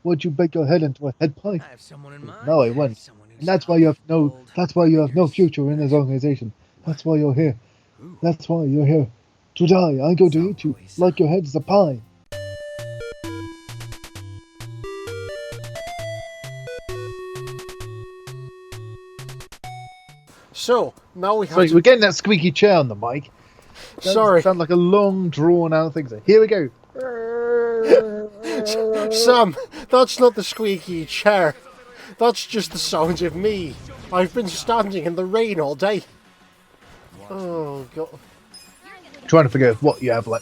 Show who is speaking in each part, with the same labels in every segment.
Speaker 1: Would you bake your head into a head pie?
Speaker 2: I have someone in mind.
Speaker 1: No, I wouldn't.
Speaker 2: Someone
Speaker 1: And
Speaker 2: who's
Speaker 1: that's why
Speaker 2: tough,
Speaker 1: you have no.
Speaker 2: bold,
Speaker 1: That's why you have no
Speaker 2: fierce.
Speaker 1: future in this organization. That's why you're here.
Speaker 2: Ooh,
Speaker 1: That's why you're here. To die. I'm going to eat you like your head is a pie.
Speaker 3: So, now we have
Speaker 1: Sorry,
Speaker 3: to...
Speaker 1: we're getting that squeaky chair on the mic.
Speaker 3: Sorry.
Speaker 1: Sound like a long, drawn-out thing. So here we go.
Speaker 3: Sam, that's not the squeaky chair. That's just the sound of me. I've been standing in the rain all day. Oh, God.
Speaker 1: Trying to figure out what you have, like,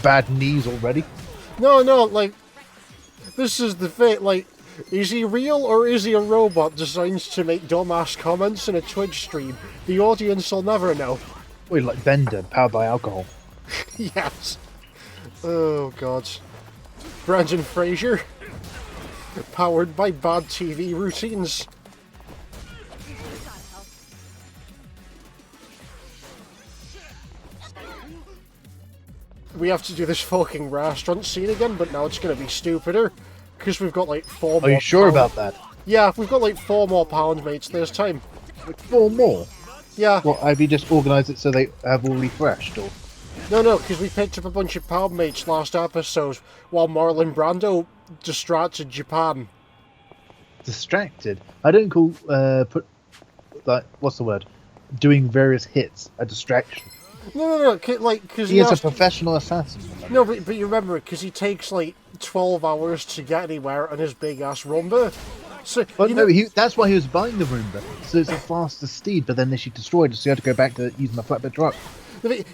Speaker 1: bad knees already.
Speaker 3: No, like, this is the thing, like, is he real or is he a robot designed to make dumbass comments in a Twitch stream? The audience will never know.
Speaker 1: Or like Bender, powered by alcohol.
Speaker 3: Yes. Oh, God. Brendan Fraser, powered by bad TV routines. We have to do this fucking restaurant scene again, but now it's going to be stupider. Because we've got like 4 more.
Speaker 1: Are you sure about that?
Speaker 3: Yeah, we've got like 4 more pound mates this time.
Speaker 1: Like 4 more?
Speaker 3: Yeah.
Speaker 1: What, have you just organised it so they have all refreshed, or?
Speaker 3: No, because we picked up a bunch of pound mates last episode while Marlon Brando distracted Japan.
Speaker 1: Distracted? I don't call, what's the word? Doing various hits a distraction.
Speaker 3: No, like, because
Speaker 1: He is a professional assassin.
Speaker 3: No, but you remember it, because he takes like 12 hours to get anywhere on his big ass Roomba. So,
Speaker 1: But no, that's why he was buying the Roomba. So it's a faster steed, but then she destroyed it, so he had to go back to using the flatbed truck.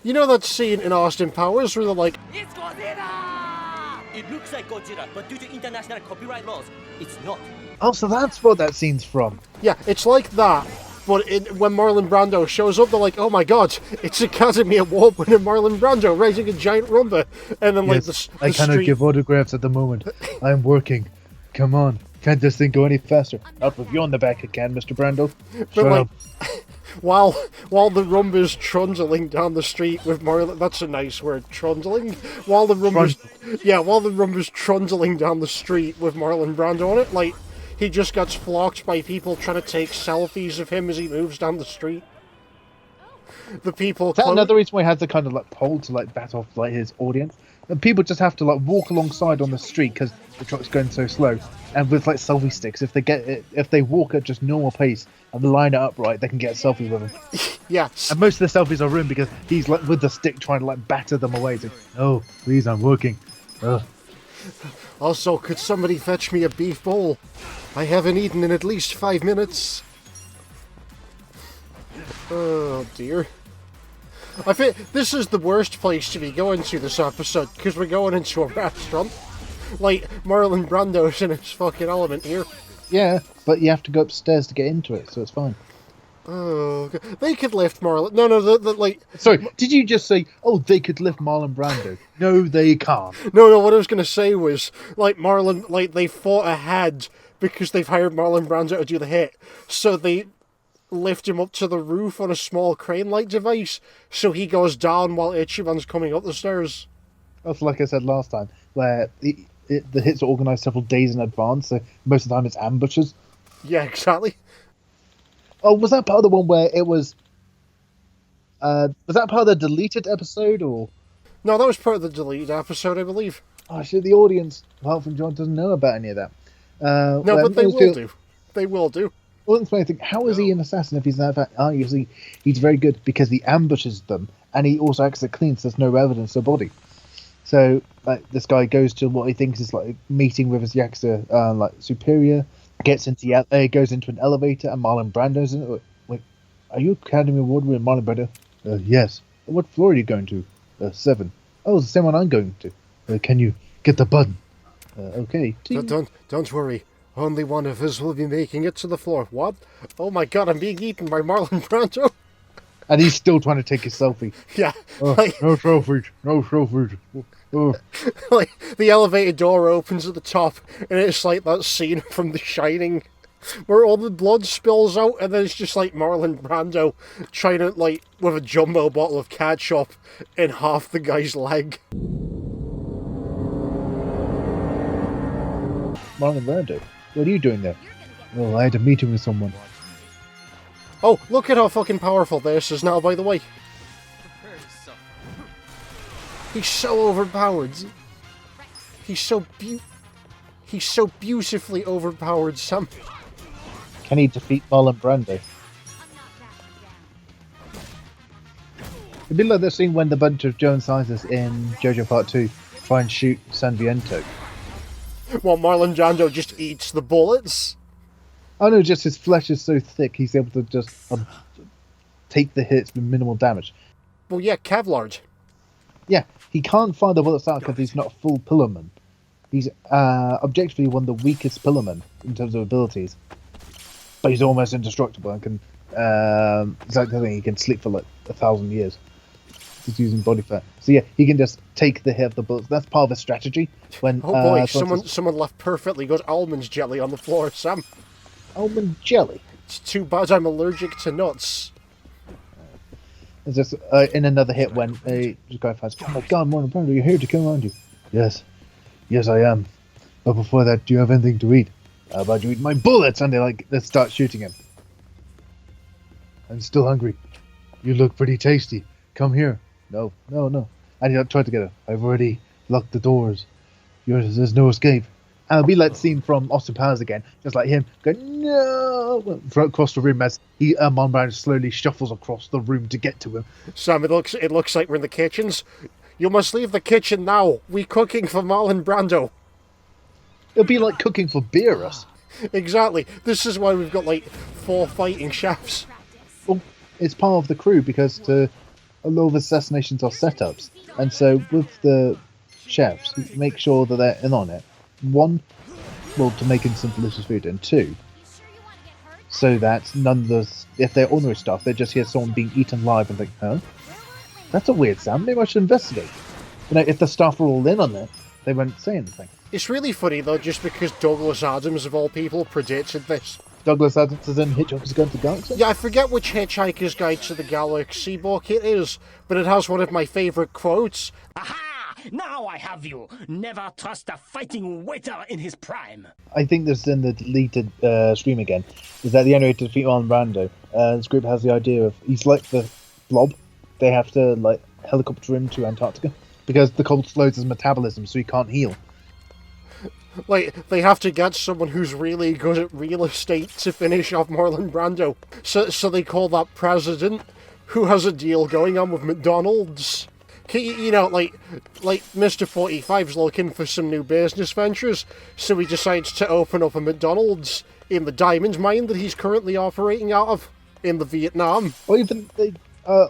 Speaker 3: You know that scene in Austin Powers where they're like,
Speaker 4: It's Godzilla! It looks like Godzilla, but due to international copyright laws, it's not.
Speaker 1: Oh, so that's what that scene's from.
Speaker 3: yeah, it's like that. But when Marlon Brando shows up, they're like, oh my god, it's Academy Award winner Marlon Brando riding a giant Roomba. And then, like,
Speaker 1: Yes,
Speaker 3: the
Speaker 1: I cannot
Speaker 3: street...
Speaker 1: give autographs at the moment. I'm working. Come on. Can't this thing go any faster? Out with you on the back again, Mr. Brando.
Speaker 3: But,
Speaker 1: Shut
Speaker 3: like,
Speaker 1: up.
Speaker 3: while the Roomba's trundling down the street with Marlon... That's a nice word, trundling. While the Roomba's trundling down the street with Marlon Brando on it, like... He just gets flocked by people trying to take selfies of him as he moves down the street. The people...
Speaker 1: Is that another reason why he has the kind of like pole to like bat off like his audience? And people just have to like walk alongside on the street because the truck's going so slow. And with like selfie sticks, if they walk at just normal pace and line it up right, they can get a selfie with him.
Speaker 3: Yes.
Speaker 1: And most of the selfies are ruined because he's like with the stick trying to like batter them away. So, oh, please, I'm working. Ugh.
Speaker 3: Also, could somebody fetch me a beef bowl? I haven't eaten in at least 5 minutes. Oh dear. I think this is the worst place to be going to this episode, because we're going into a restaurant. Like, Marlon Brando's in his fucking element here.
Speaker 1: Yeah, but you have to go upstairs to get into it, so it's fine.
Speaker 3: Oh, they could lift Marlon. No, like...
Speaker 1: Sorry, did you just say, oh, they could lift Marlon Brando? No, they can't.
Speaker 3: No, what I was going to say was, like, Marlon, like, they fought ahead because they've hired Marlon Brando to do the hit. So they lift him up to the roof on a small crane-like device, so he goes down while Ichiban's coming up the stairs.
Speaker 1: That's like I said last time, where the hits are organised several days in advance, so most of the time it's ambushes.
Speaker 3: Yeah, exactly.
Speaker 1: Oh, was that part of the one where it was... was that part of the deleted episode, or...?
Speaker 3: No, that was part of the deleted episode, I believe.
Speaker 1: Oh, shit, the audience, apart from John, doesn't know about any of that.
Speaker 3: No, but they will do. They will do.
Speaker 1: Well, that's my thing. How is he an assassin if he's that fact? Oh, you see, he's very good because he ambushes them, and he also acts as clean, so there's no evidence of body. So, like, this guy goes to what he thinks is like a meeting with his Yakuza, like superior, goes into an elevator, and Marlon Brando's in it. Wait, are you Academy Award winner Marlon Brando? Yes. What floor are you going to? 7. Oh, it's the same one I'm going to. Can you get the button? Okay.
Speaker 3: Don't worry. Only one of us will be making it to the floor. What? Oh my god, I'm being eaten by Marlon Brando.
Speaker 1: And he's still trying to take his selfie.
Speaker 3: Yeah.
Speaker 1: Oh,
Speaker 3: like,
Speaker 1: no trophies. No trophies. Oh.
Speaker 3: like, the elevator door opens at the top, and it's like that scene from The Shining, where all the blood spills out, and then it's just like Marlon Brando trying to, like, with a jumbo bottle of ketchup in half the guy's leg.
Speaker 1: Marlon Brando. What are you doing there? Oh, I had a meeting with someone.
Speaker 3: Oh, look at how fucking powerful this is now, by the way. He's so overpowered. He's so beautifully overpowered, Sam.
Speaker 1: Can he defeat Marlon Brando? It'd be like that scene when the bunch of Joan Sizes in JoJo Part 2 try and shoot San Viento.
Speaker 3: Well, Marlon Brando just eats the bullets.
Speaker 1: Oh no, just his flesh is so thick he's able to just take the hits with minimal damage.
Speaker 3: Well, yeah, Kevlar.
Speaker 1: Yeah, he can't fire the bullets out because he's not a full pillarman. He's objectively one of the weakest pillarmen in terms of abilities. But he's almost indestructible and can... it's like the thing, he can sleep for like 1,000 years. Just using body fat. So yeah, he can just take the hit of the bullets. That's part of his strategy. When
Speaker 3: oh boy, someone left perfectly good almond jelly on the floor, Sam.
Speaker 1: Almond jelly?
Speaker 3: It's too bad I'm allergic to nuts.
Speaker 1: It's just in another hit when this guy finds, oh my god, Marlon Brando, you're here to kill around you. Yes I am. But before that, do you have anything to eat? How about you eat my bullets? And they start shooting him. I'm still hungry. You look pretty tasty. Come here. No. And he tried to get it. I've already locked the doors. There's no escape. And it'll be like the scene from Austin Powers again, just like him going, no, across the room as Marlon Brando slowly shuffles across the room to get to him.
Speaker 3: Sam, it looks like we're in the kitchens. You must leave the kitchen now. We cooking for Marlon Brando.
Speaker 1: It'll be like cooking for Beerus.
Speaker 3: Exactly. This is why we've got like 4 fighting chefs.
Speaker 1: Well, it's part of the crew because a lot of assassinations are setups, and so with the chefs, you make sure that they're in on it. 1, well, to make some delicious food, and 2, so that none of the, if they're ordinary stuff, they just hear someone being eaten live and think, huh? That's a weird sound, maybe I should investigate. You know, if the staff are all in on it, they won't say anything.
Speaker 3: It's really funny though, just because Douglas Adams, of all people, predicted this.
Speaker 1: Douglas Adams is in Hitchhiker's Guide to the Galaxy?
Speaker 3: Yeah, I forget which Hitchhiker's Guide to the Galaxy book it is, but it has one of my favourite quotes.
Speaker 4: Aha! Now I have you! Never trust a fighting waiter in his prime!
Speaker 1: I think this is in the deleted stream again, is that the only way to defeat Marlon Brando, this group has the idea of, he's like the Blob, they have to like helicopter him to Antarctica, because the cold slows his metabolism so he can't heal.
Speaker 3: Like, they have to get someone who's really good at real estate to finish off Marlon Brando. So they call that president, who has a deal going on with McDonald's. You know, like Mr. 45's looking for some new business ventures, so he decides to open up a McDonald's in the diamond mine that he's currently operating out of in the Vietnam.
Speaker 1: Or even,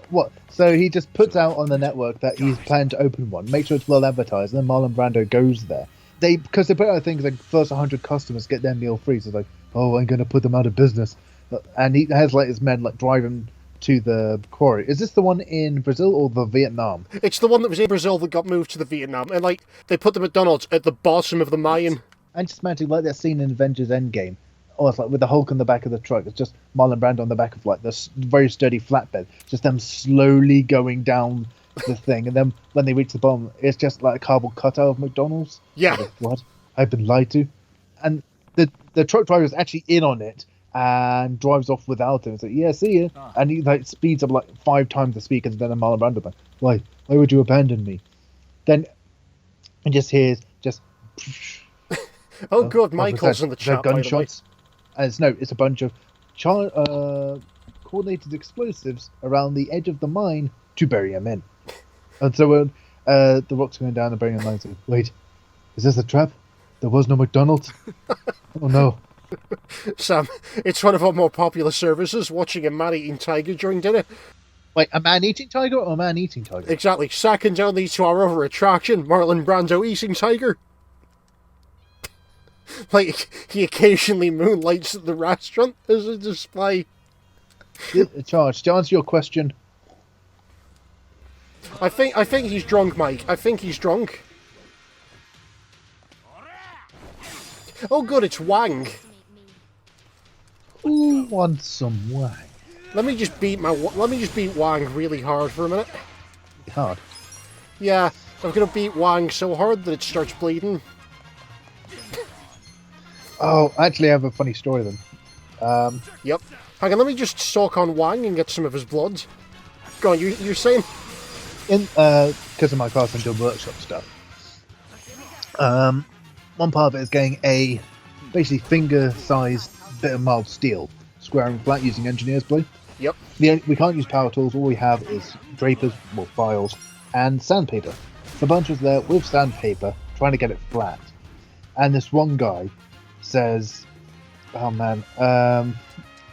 Speaker 1: what? So he just puts out on the network that he's planning to open one, make sure it's well advertised, and then Marlon Brando goes there. Because they put out things like first 100 customers get their meal free, so it's like, oh, I'm going to put them out of business. And he has like his men like drive him to the quarry. Is this the one in Brazil or the Vietnam?
Speaker 3: It's the one that was in Brazil that got moved to the Vietnam, and like they put the McDonald's at the bottom of the mine. And
Speaker 1: just imagine like that scene in Avengers Endgame. Oh, it's like with the Hulk on the back of the truck. It's just Marlon Brando on the back of like this very sturdy flatbed. Just them slowly going down the thing, and then when they reach the bottom, it's just like a cardboard cutout of McDonald's.
Speaker 3: Yeah.
Speaker 1: Like, what? I've been lied to. And the truck driver is actually in on it and drives off without him. It's like, yeah, see ya. And he like speeds up like 5 times the speed, and then a Marlon Brando like, why would you abandon me? Then he just hears just
Speaker 3: oh god, Michael's in the chat.
Speaker 1: Gunshots. And it's a bunch of coordinated explosives around the edge of the mine to bury him in. And so when the rock's going down and burying him in, so, wait, is this a trap? There was no McDonald's? Oh no.
Speaker 3: Sam, it's one of our more popular services, watching a man eating tiger during dinner.
Speaker 1: Wait, a man eating tiger or a man eating tiger?
Speaker 3: Exactly. Second only to our other attraction, Marlon Brando eating tiger. Like, he occasionally moonlights at the restaurant as a display.
Speaker 1: Charge, to answer your question,
Speaker 3: I think he's drunk, Mike. I think he's drunk. Oh good, it's Wang.
Speaker 1: Who wants some Wang?
Speaker 3: Let me just beat Wang really hard for a minute.
Speaker 1: Hard?
Speaker 3: Yeah, I'm gonna beat Wang so hard that it starts bleeding.
Speaker 1: Oh, actually, I have a funny story then.
Speaker 3: Yep. Hang on, let me just soak on Wang and get some of his blood. Go on, you're saying?
Speaker 1: Because of my carpenter workshop stuff. One part of it is getting a basically finger-sized bit of mild steel, square and flat, using engineer's blade.
Speaker 3: Yep.
Speaker 1: We can't use power tools. All we have is drapers, well, files, and sandpaper. The bunch was there with sandpaper, trying to get it flat. And this one guy says, "Oh man, I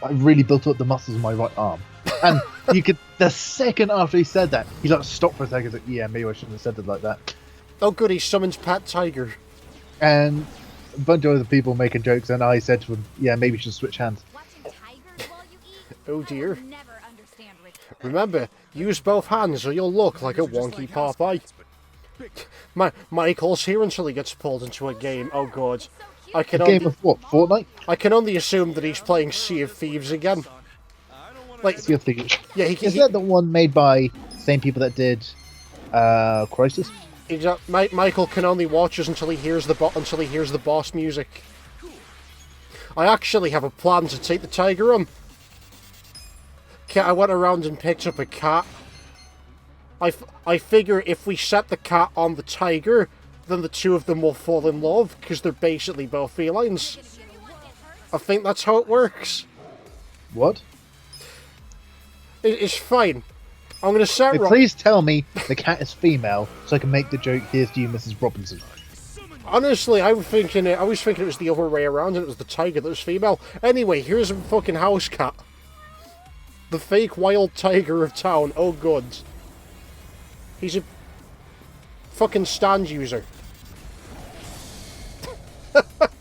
Speaker 1: really built up the muscles in my right arm." And you could, the second after he said that, he like stopped for a second. Like, yeah, maybe I shouldn't have said it like that.
Speaker 3: Oh, good, he summons Pat Tiger.
Speaker 1: And a bunch of other people making jokes, and I said to him, "Yeah, maybe we should switch hands."
Speaker 3: Oh dear. Remember, use both hands or you'll look like a wonky Popeye. Michael's here until he gets pulled into a game. Oh god.
Speaker 1: A game of what? Fortnite?
Speaker 3: I can only assume that he's playing Sea of Thieves again. Like,
Speaker 1: Sea of Thieves.
Speaker 3: Yeah,
Speaker 1: is that the one made by the same people that did Crisis?
Speaker 3: Exactly. Michael can only watch us until he hears the boss music. I actually have a plan to take the tiger on. I went around and picked up a cat. I figure if we set the cat on the tiger, then the two of them will fall in love, because they're basically both felines. I think that's how it works.
Speaker 1: What?
Speaker 3: It's fine. I'm gonna set.
Speaker 1: Please tell me the cat is female, so I can make the joke. Here's to you, Mrs. Robinson.
Speaker 3: Honestly, I was thinking it was the other way around, and it was the tiger that was female. Anyway, here's a fucking house cat. The fake wild tiger of town. Oh god. He's a fucking stand user.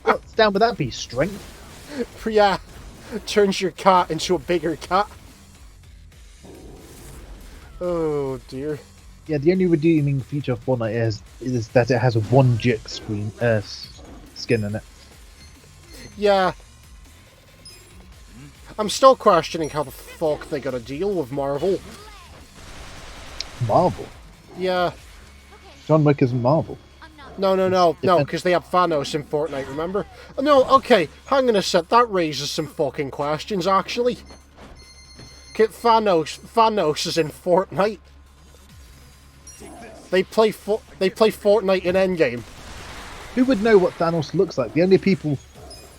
Speaker 1: What's down with that be? Strength?
Speaker 3: Yeah. Turns your cat into a bigger cat. Oh dear.
Speaker 1: Yeah, the only redeeming feature of Fortnite is that it has a one jick skin in it.
Speaker 3: Yeah. I'm still questioning how the fuck they gotta deal with Marvel.
Speaker 1: Marvel?
Speaker 3: Yeah.
Speaker 1: John Wick isn't Marvel.
Speaker 3: No, because they have Thanos in Fortnite, remember? No, okay, hang on a sec, that raises some fucking questions, actually. Thanos is in Fortnite. They play Fortnite in Endgame.
Speaker 1: Who would know what Thanos looks like? The only people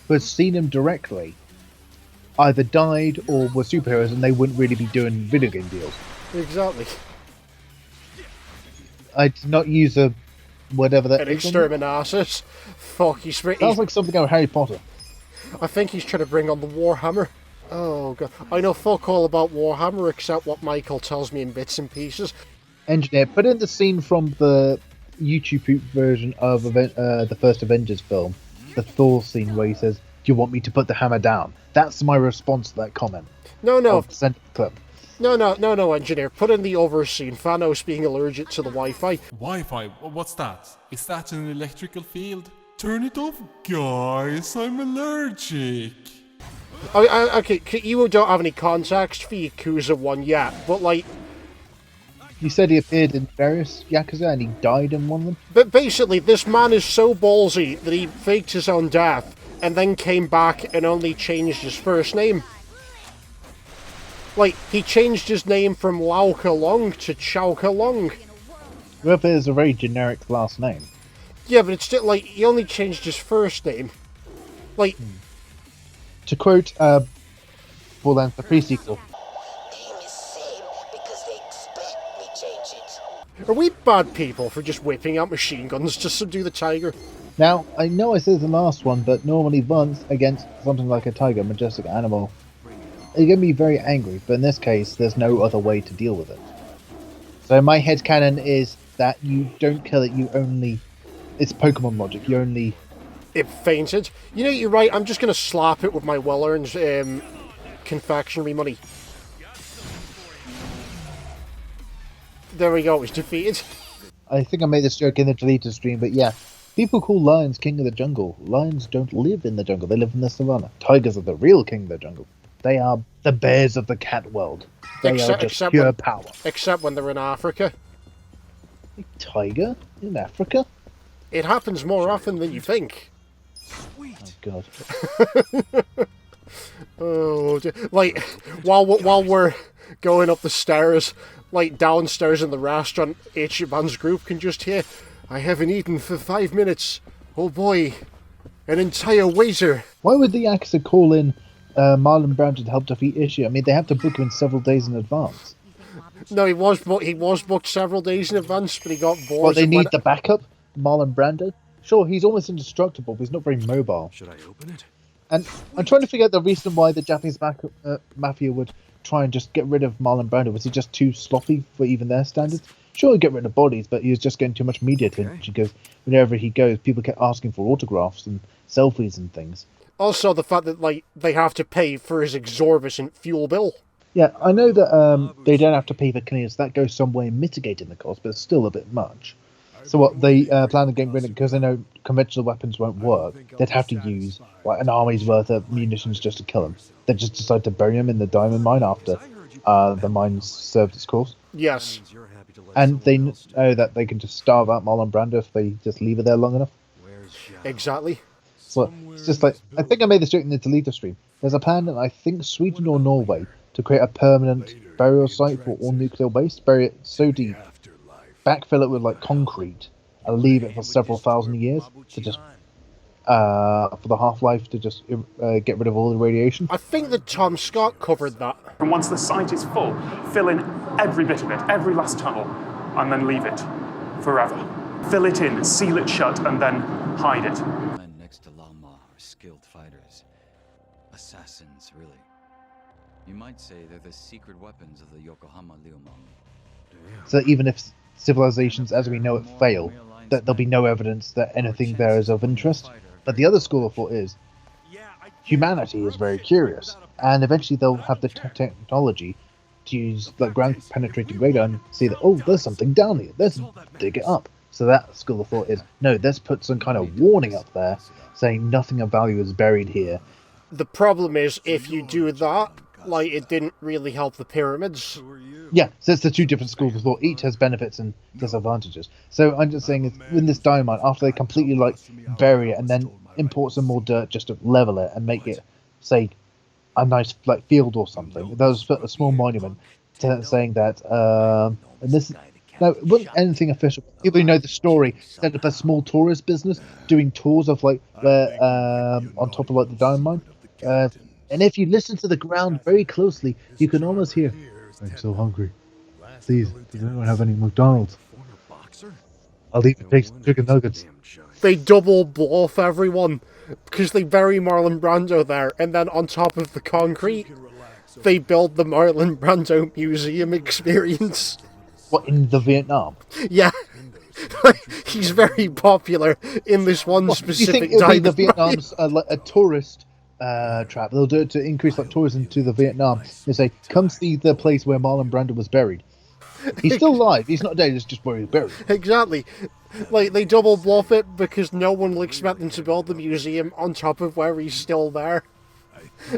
Speaker 1: who have seen him directly either died or were superheroes, and they wouldn't really be doing video game deals.
Speaker 3: Exactly.
Speaker 1: I'd not use a whatever that
Speaker 3: An
Speaker 1: is.
Speaker 3: exterminatus. Fuck,
Speaker 1: sounds like something out of Harry Potter.
Speaker 3: I think he's trying to bring on the Warhammer. Oh god, I know fuck all about Warhammer except what Michael tells me in bits and pieces.
Speaker 1: Engineer, put in the scene from the YouTube version of the first Avengers film, the Thor scene where he says, "Do you want me to put the hammer down?" That's my response to that comment.
Speaker 3: No.
Speaker 1: Send the clip.
Speaker 3: No, engineer. Put in the over scene. Thanos being allergic to the Wi-Fi.
Speaker 2: Wi-Fi? What's that? Is that an electrical field? Turn it off, guys. I'm allergic.
Speaker 3: Okay, you don't have any context for Yakuza 1 yet, but like...
Speaker 1: You said he appeared in various Yakuza and he died in one of them?
Speaker 3: But basically, this man is so ballsy that he faked his own death and then came back and only changed his first name. Like, he changed his name from Lao Long to Chao Long.
Speaker 1: Whoever is a very generic last name.
Speaker 3: Yeah, but it's still, like, he only changed his first name. Like...
Speaker 1: To quote, Borderlands, the pre-sequel.
Speaker 3: Are we bad people for just whipping out machine guns to subdue the tiger?
Speaker 1: Now, I know I said the last one, but normally once against something like a tiger, majestic animal, you're going to be very angry, but in this case, there's no other way to deal with it. So my headcanon is that you don't kill it, you only... It's Pokemon logic, you only...
Speaker 3: It fainted. You know, you're right, I'm just going to slap it with my well-earned confectionery money. There we go, it's defeated.
Speaker 1: I think I made this joke in the deleted stream, but yeah. People call lions king of the jungle. Lions don't live in the jungle, they live in the savannah. Tigers are the real king of the jungle. They are the bears of the cat world. They are just pure power.
Speaker 3: Except when they're in Africa.
Speaker 1: A tiger in Africa?
Speaker 3: It happens more often than you think.
Speaker 2: Sweet.
Speaker 1: God.
Speaker 3: Oh, like, while we're going up the stairs, like, downstairs in the restaurant, Ichiban's group can just hear, I haven't eaten for 5 minutes. Oh boy, an entire waiter.
Speaker 1: Why would the Yakuza call in Marlon Brando to help defeat Ishii? I mean, they have to book him in several days in advance.
Speaker 3: No, he was booked several days in advance, but he got bored.
Speaker 1: Well, they need the backup, Marlon Brando. Sure, he's almost indestructible, but he's not very mobile.
Speaker 5: Should I open it?
Speaker 1: And I'm trying to figure out the reason why the Japanese mafia would try and just get rid of Marlon Brando. Was he just too sloppy for even their standards? Sure, he'd get rid of bodies, but he was just getting too much media attention because whenever he goes, people kept asking for autographs and selfies and things.
Speaker 3: Also, the fact that, like, they have to pay for his exorbitant fuel bill.
Speaker 1: Yeah, I know that they don't have to pay for cleaners. That goes some way in mitigating the cost, but it's still a bit much. So what, they plan on getting rid of it because they know conventional weapons won't work. They'd have to use like an army's worth of munitions just to kill him. They just decide to bury him in the diamond mine after the mine served its course.
Speaker 3: Yes.
Speaker 1: And they know that they can just starve out Marlon Brando if they just leave it there long enough.
Speaker 3: Exactly.
Speaker 1: So it's just like, I think I made this joke in the deleter stream. There's a plan in, I think, Sweden or Norway to create a permanent burial site for all nuclear waste, bury it so deep, backfill it with like concrete, and leave it for several thousand years to just for the half-life to just get rid of all the radiation.
Speaker 3: I think that Tom Scott covered that.
Speaker 6: And once the site is full, fill in every bit of it, every last tunnel, and then leave it forever. Fill it in, seal it shut, and then hide it.
Speaker 7: Men next to Lama are skilled fighters. Assassins, really. You might say they're the secret weapons of the Yokohama Liumang.
Speaker 1: So even if civilizations as we know it fail, that there'll be no evidence that anything there is of interest. But the other school of thought is humanity is very curious, and eventually they'll have the technology to use like ground penetrating radar and see that, oh, there's something down here, let's dig it up. So that school of thought is, no, let's put some kind of warning up there saying nothing of value is buried here.
Speaker 3: The problem is, if you do that, like, it didn't really help the pyramids.
Speaker 1: Yeah, so it's the two different schools of thought. Each has benefits and disadvantages. So I'm just saying, in this diamond mine, after they completely like bury it and then import some more dirt just to level it and make it, say, a nice like field or something, they'll put a small monument saying that, and this. No, it wasn't anything official. People who know the story set up a small tourist business doing tours of like where on top of like the diamond mine. And if you listen to the ground very closely, you can almost hear, I'm so hungry. Please, does anyone have any McDonald's? I'll even take some chicken nuggets.
Speaker 3: They double bluff everyone, because they bury Marlon Brando there, and then on top of the concrete, they build the Marlon Brando Museum experience.
Speaker 1: What, in the Vietnam?
Speaker 3: Yeah. He's very popular in this one specific
Speaker 1: you think
Speaker 3: type
Speaker 1: the
Speaker 3: of
Speaker 1: Vietnam's like a tourist trap? They'll do it to increase like tourism to the Vietnam. They say, come see the place where Marlon Brando was buried. He's still alive. He's not dead. It's just where he's buried.
Speaker 3: Exactly. Like, they double bluff it because no one will expect them to build the museum on top of where he's still there.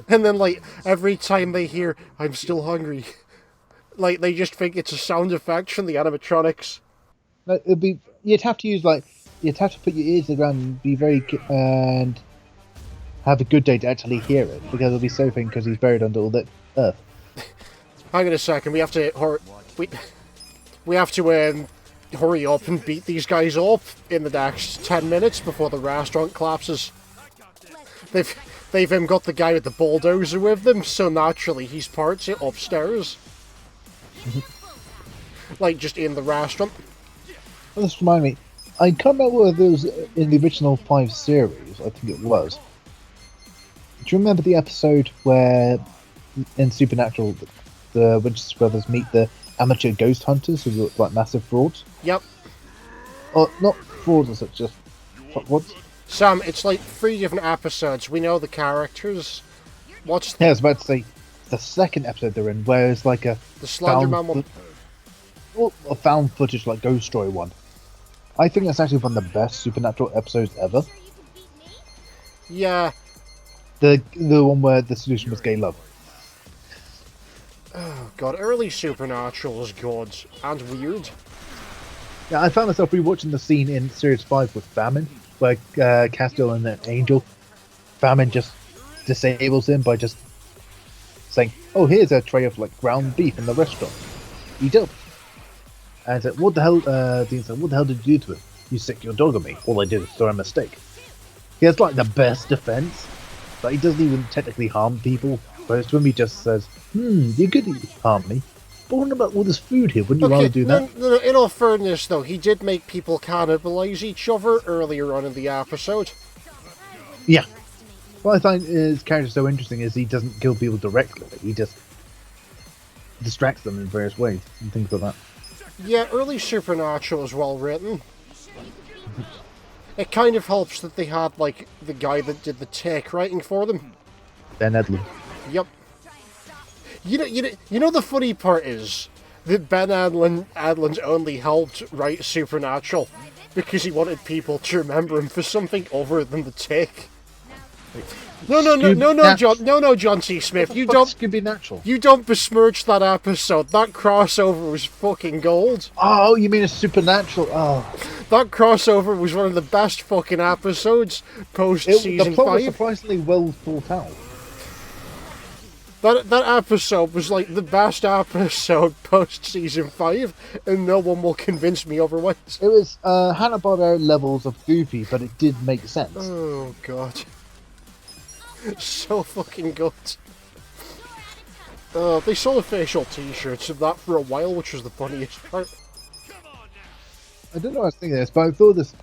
Speaker 3: And then, like, every time they hear, I'm still hungry, like, they just think it's a sound effect from the animatronics.
Speaker 1: No, it'd be, you'd have to put your ears to the ground and be very, and have a good day to actually hear it, because it'll be so thin because he's buried under all the earth.
Speaker 3: Hang on a second, we have to hurry up and beat these guys up in the next 10 minutes before the restaurant collapses. They've got the guy with the bulldozer with them, so naturally he's parked it upstairs. Like, just in the restaurant.
Speaker 1: Well, this reminds me, I can't remember whether it was in the original 5 series, I think it was. Do you remember the episode where, in Supernatural, the Winchester brothers meet the amateur ghost hunters who look like massive frauds?
Speaker 3: Yep.
Speaker 1: Or, not frauds as such, just what?
Speaker 3: Sam, it's like 3 different episodes. We know the characters. What's
Speaker 1: Yeah, I was about to say, the second episode they're in, where it's like a
Speaker 3: the Slenderman one?
Speaker 1: A found footage, like, ghost story one. I think that's actually one of the best Supernatural episodes ever.
Speaker 3: Yeah.
Speaker 1: The one where the solution was gay love.
Speaker 3: Oh god, early Supernatural is good and weird.
Speaker 1: Yeah, I found myself rewatching the scene in Series 5 with Famine, where Castiel and an angel famine just disables him by just saying, "Oh, here's a tray of like ground beef in the restaurant. Eat up." And I said, "What the hell?" Dean said, "What the hell did you do to him? You sick your dog on me. All I did was throw a mistake." He has like the best defense, but he doesn't even technically harm people. Whereas to him, he just says, you could harm me. But what about all this food here? Wouldn't you rather do that?
Speaker 3: No, in all fairness, though, he did make people cannibalize each other earlier on in the episode.
Speaker 1: Yeah. What I find his character so interesting is he doesn't kill people directly. He just distracts them in various ways and things like that.
Speaker 3: Yeah, early Supernatural is well written. It kind of helps that they had, like, the guy that did the tech writing for them.
Speaker 1: Ben Edlund.
Speaker 3: Yep. You know the funny part is that Ben Adlon's only helped write Supernatural because he wanted people to remember him for something other than the tech. No, John C. Smith, you don't.
Speaker 1: Scooby Natural.
Speaker 3: You don't besmirch that episode. That crossover was fucking gold.
Speaker 1: Oh, you mean a Supernatural? Oh,
Speaker 3: that crossover was one of the best fucking episodes post season
Speaker 1: the plot
Speaker 3: 5.
Speaker 1: was surprisingly well thought out.
Speaker 3: That episode was like the best episode post season 5, and no one will convince me otherwise.
Speaker 1: It was Hanna-Barbera levels of goofy, but it did make sense.
Speaker 3: Oh god, so fucking good. They sold official T-shirts of that for a while, which was the funniest part.
Speaker 1: I don't know what I was thinking of this, but I thought this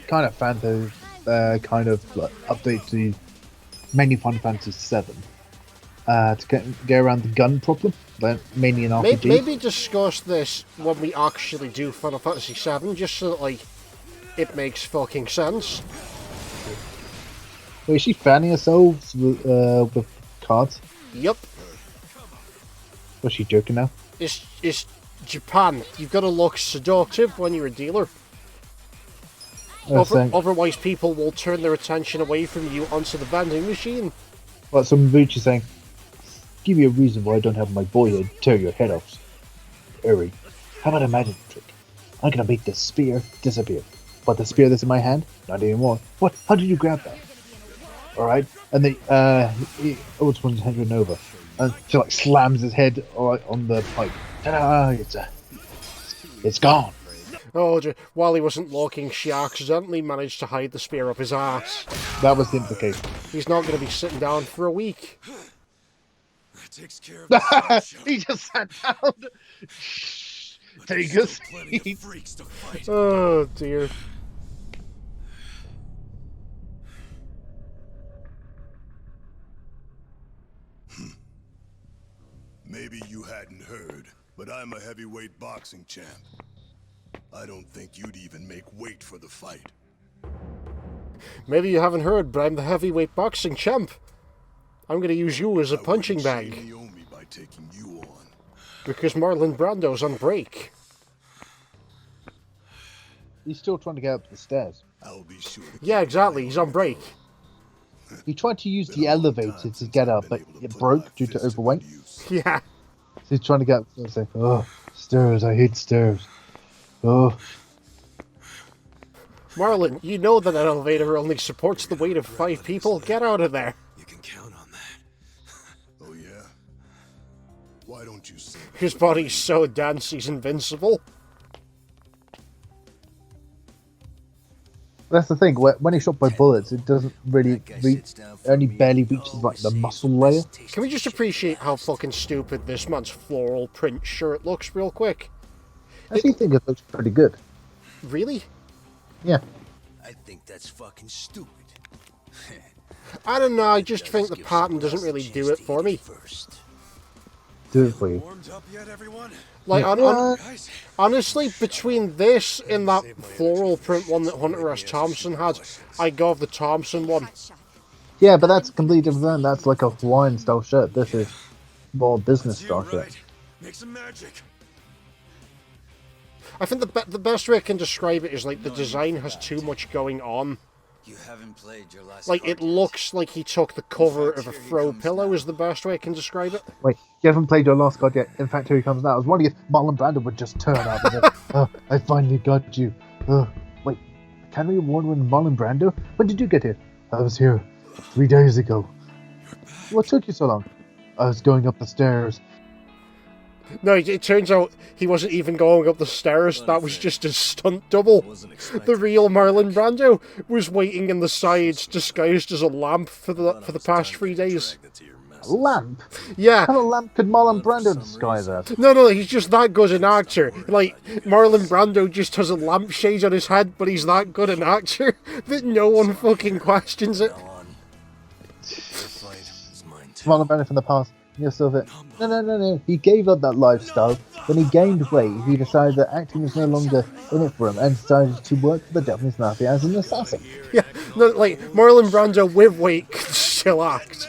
Speaker 1: kind of kind of like, update to mainly Final Fantasy VII. To get around the gun problem, but mainly in RPGs.
Speaker 3: Maybe discuss this when we actually do Final Fantasy VII, just so that, like, it makes fucking sense.
Speaker 1: Wait, is she fanning herself with cards?
Speaker 3: Yep.
Speaker 1: Was she joking now?
Speaker 3: It's Japan. You've got to look seductive when you're a dealer. Otherwise, people will turn their attention away from you onto the vending machine.
Speaker 1: Well, some Bucci saying, "Give me a reason why I don't have my boy here tear your head off. Uri, how about a magic trick? I'm gonna make the spear disappear. But the spear that's in my hand, not anymore. What? How did you grab that?" Alright, and the old one's handing over. And she like slams his head on the pipe. Ta-da! It's gone.
Speaker 3: Oh, while he wasn't looking, she accidentally managed to hide the spear up his ass.
Speaker 1: That was the implication.
Speaker 3: He's not going to be sitting down for a week.
Speaker 5: Takes care of
Speaker 1: he just sat down. Take a seat.
Speaker 3: Oh dear.
Speaker 5: Maybe you hadn't heard, but I'm a heavyweight boxing champ. I don't think you'd even make weight for the fight.
Speaker 3: Maybe you haven't heard, but I'm the heavyweight boxing champ. I'm going to use you as a punching bag.
Speaker 5: You owe me by taking you on.
Speaker 3: Because Marlon Brando's on break.
Speaker 1: He's still trying to get up the stairs.
Speaker 5: I'll be sure.
Speaker 3: Yeah, exactly. He's on break.
Speaker 1: He tried to use the elevator to get up, but it broke due to overweight.
Speaker 3: Yeah.
Speaker 1: So he's trying to get up and say, "Oh, stairs, I hate stairs. Oh."
Speaker 3: Marlon, you know that an elevator only supports the weight of 5 people. Get out of there.
Speaker 5: You can count on that. Oh yeah? Why don't you say
Speaker 3: His body's so dense he's invincible.
Speaker 1: That's the thing. When he's shot by bullets, it doesn't really only barely reaches like the muscle layer.
Speaker 3: Can we just appreciate how fucking stupid this man's floral print shirt looks real quick?
Speaker 1: I actually think it looks pretty good.
Speaker 3: Really?
Speaker 1: Yeah.
Speaker 5: I think that's fucking stupid.
Speaker 3: I don't know, I just think the pattern doesn't really do it for me.
Speaker 1: Do it for you.
Speaker 5: Warmed up yet, everyone?
Speaker 3: Like, honestly, between this and that floral print one that Hunter S. Thompson had, I go the Thompson one.
Speaker 1: Yeah, but that's completely different. That's like a Hawaiian style shirt. This is more business style shirt.
Speaker 5: Make some magic.
Speaker 3: I think the best way I can describe it is like the design has too much going on.
Speaker 7: You haven't played your last
Speaker 3: Like,
Speaker 7: card
Speaker 3: it
Speaker 7: yet.
Speaker 3: looks like he took the cover of a throw pillow is the best way I can describe it.
Speaker 1: Wait, you haven't played your last card yet. In fact, here he comes now. I was wondering if Marlon Brando would just turn up and say, "Oh, I finally got you." Wait, Academy Award winning Marlon Brando? When did you get here? I was here 3 days ago. What took you so long? I was going up the stairs.
Speaker 3: No, it turns out he wasn't even going up the stairs. That was just his stunt double. The real Marlon Brando was waiting in the sides, disguised as a lamp for the past 3 days.
Speaker 1: A lamp?
Speaker 3: Yeah.
Speaker 1: How a lamp could Marlon Brando disguise as?
Speaker 3: No, he's just that good an actor. Like, Marlon Brando just has a lampshade on his head, but he's that good an actor that no one fucking questions it.
Speaker 1: Marlon Brando from the past. You're still it. No. He gave up that lifestyle. When he gained weight, he decided that acting was no longer in it for him and decided to work for the Japanese mafia as an assassin.
Speaker 3: Yeah, no, like, Marlon Brando with weight can still act.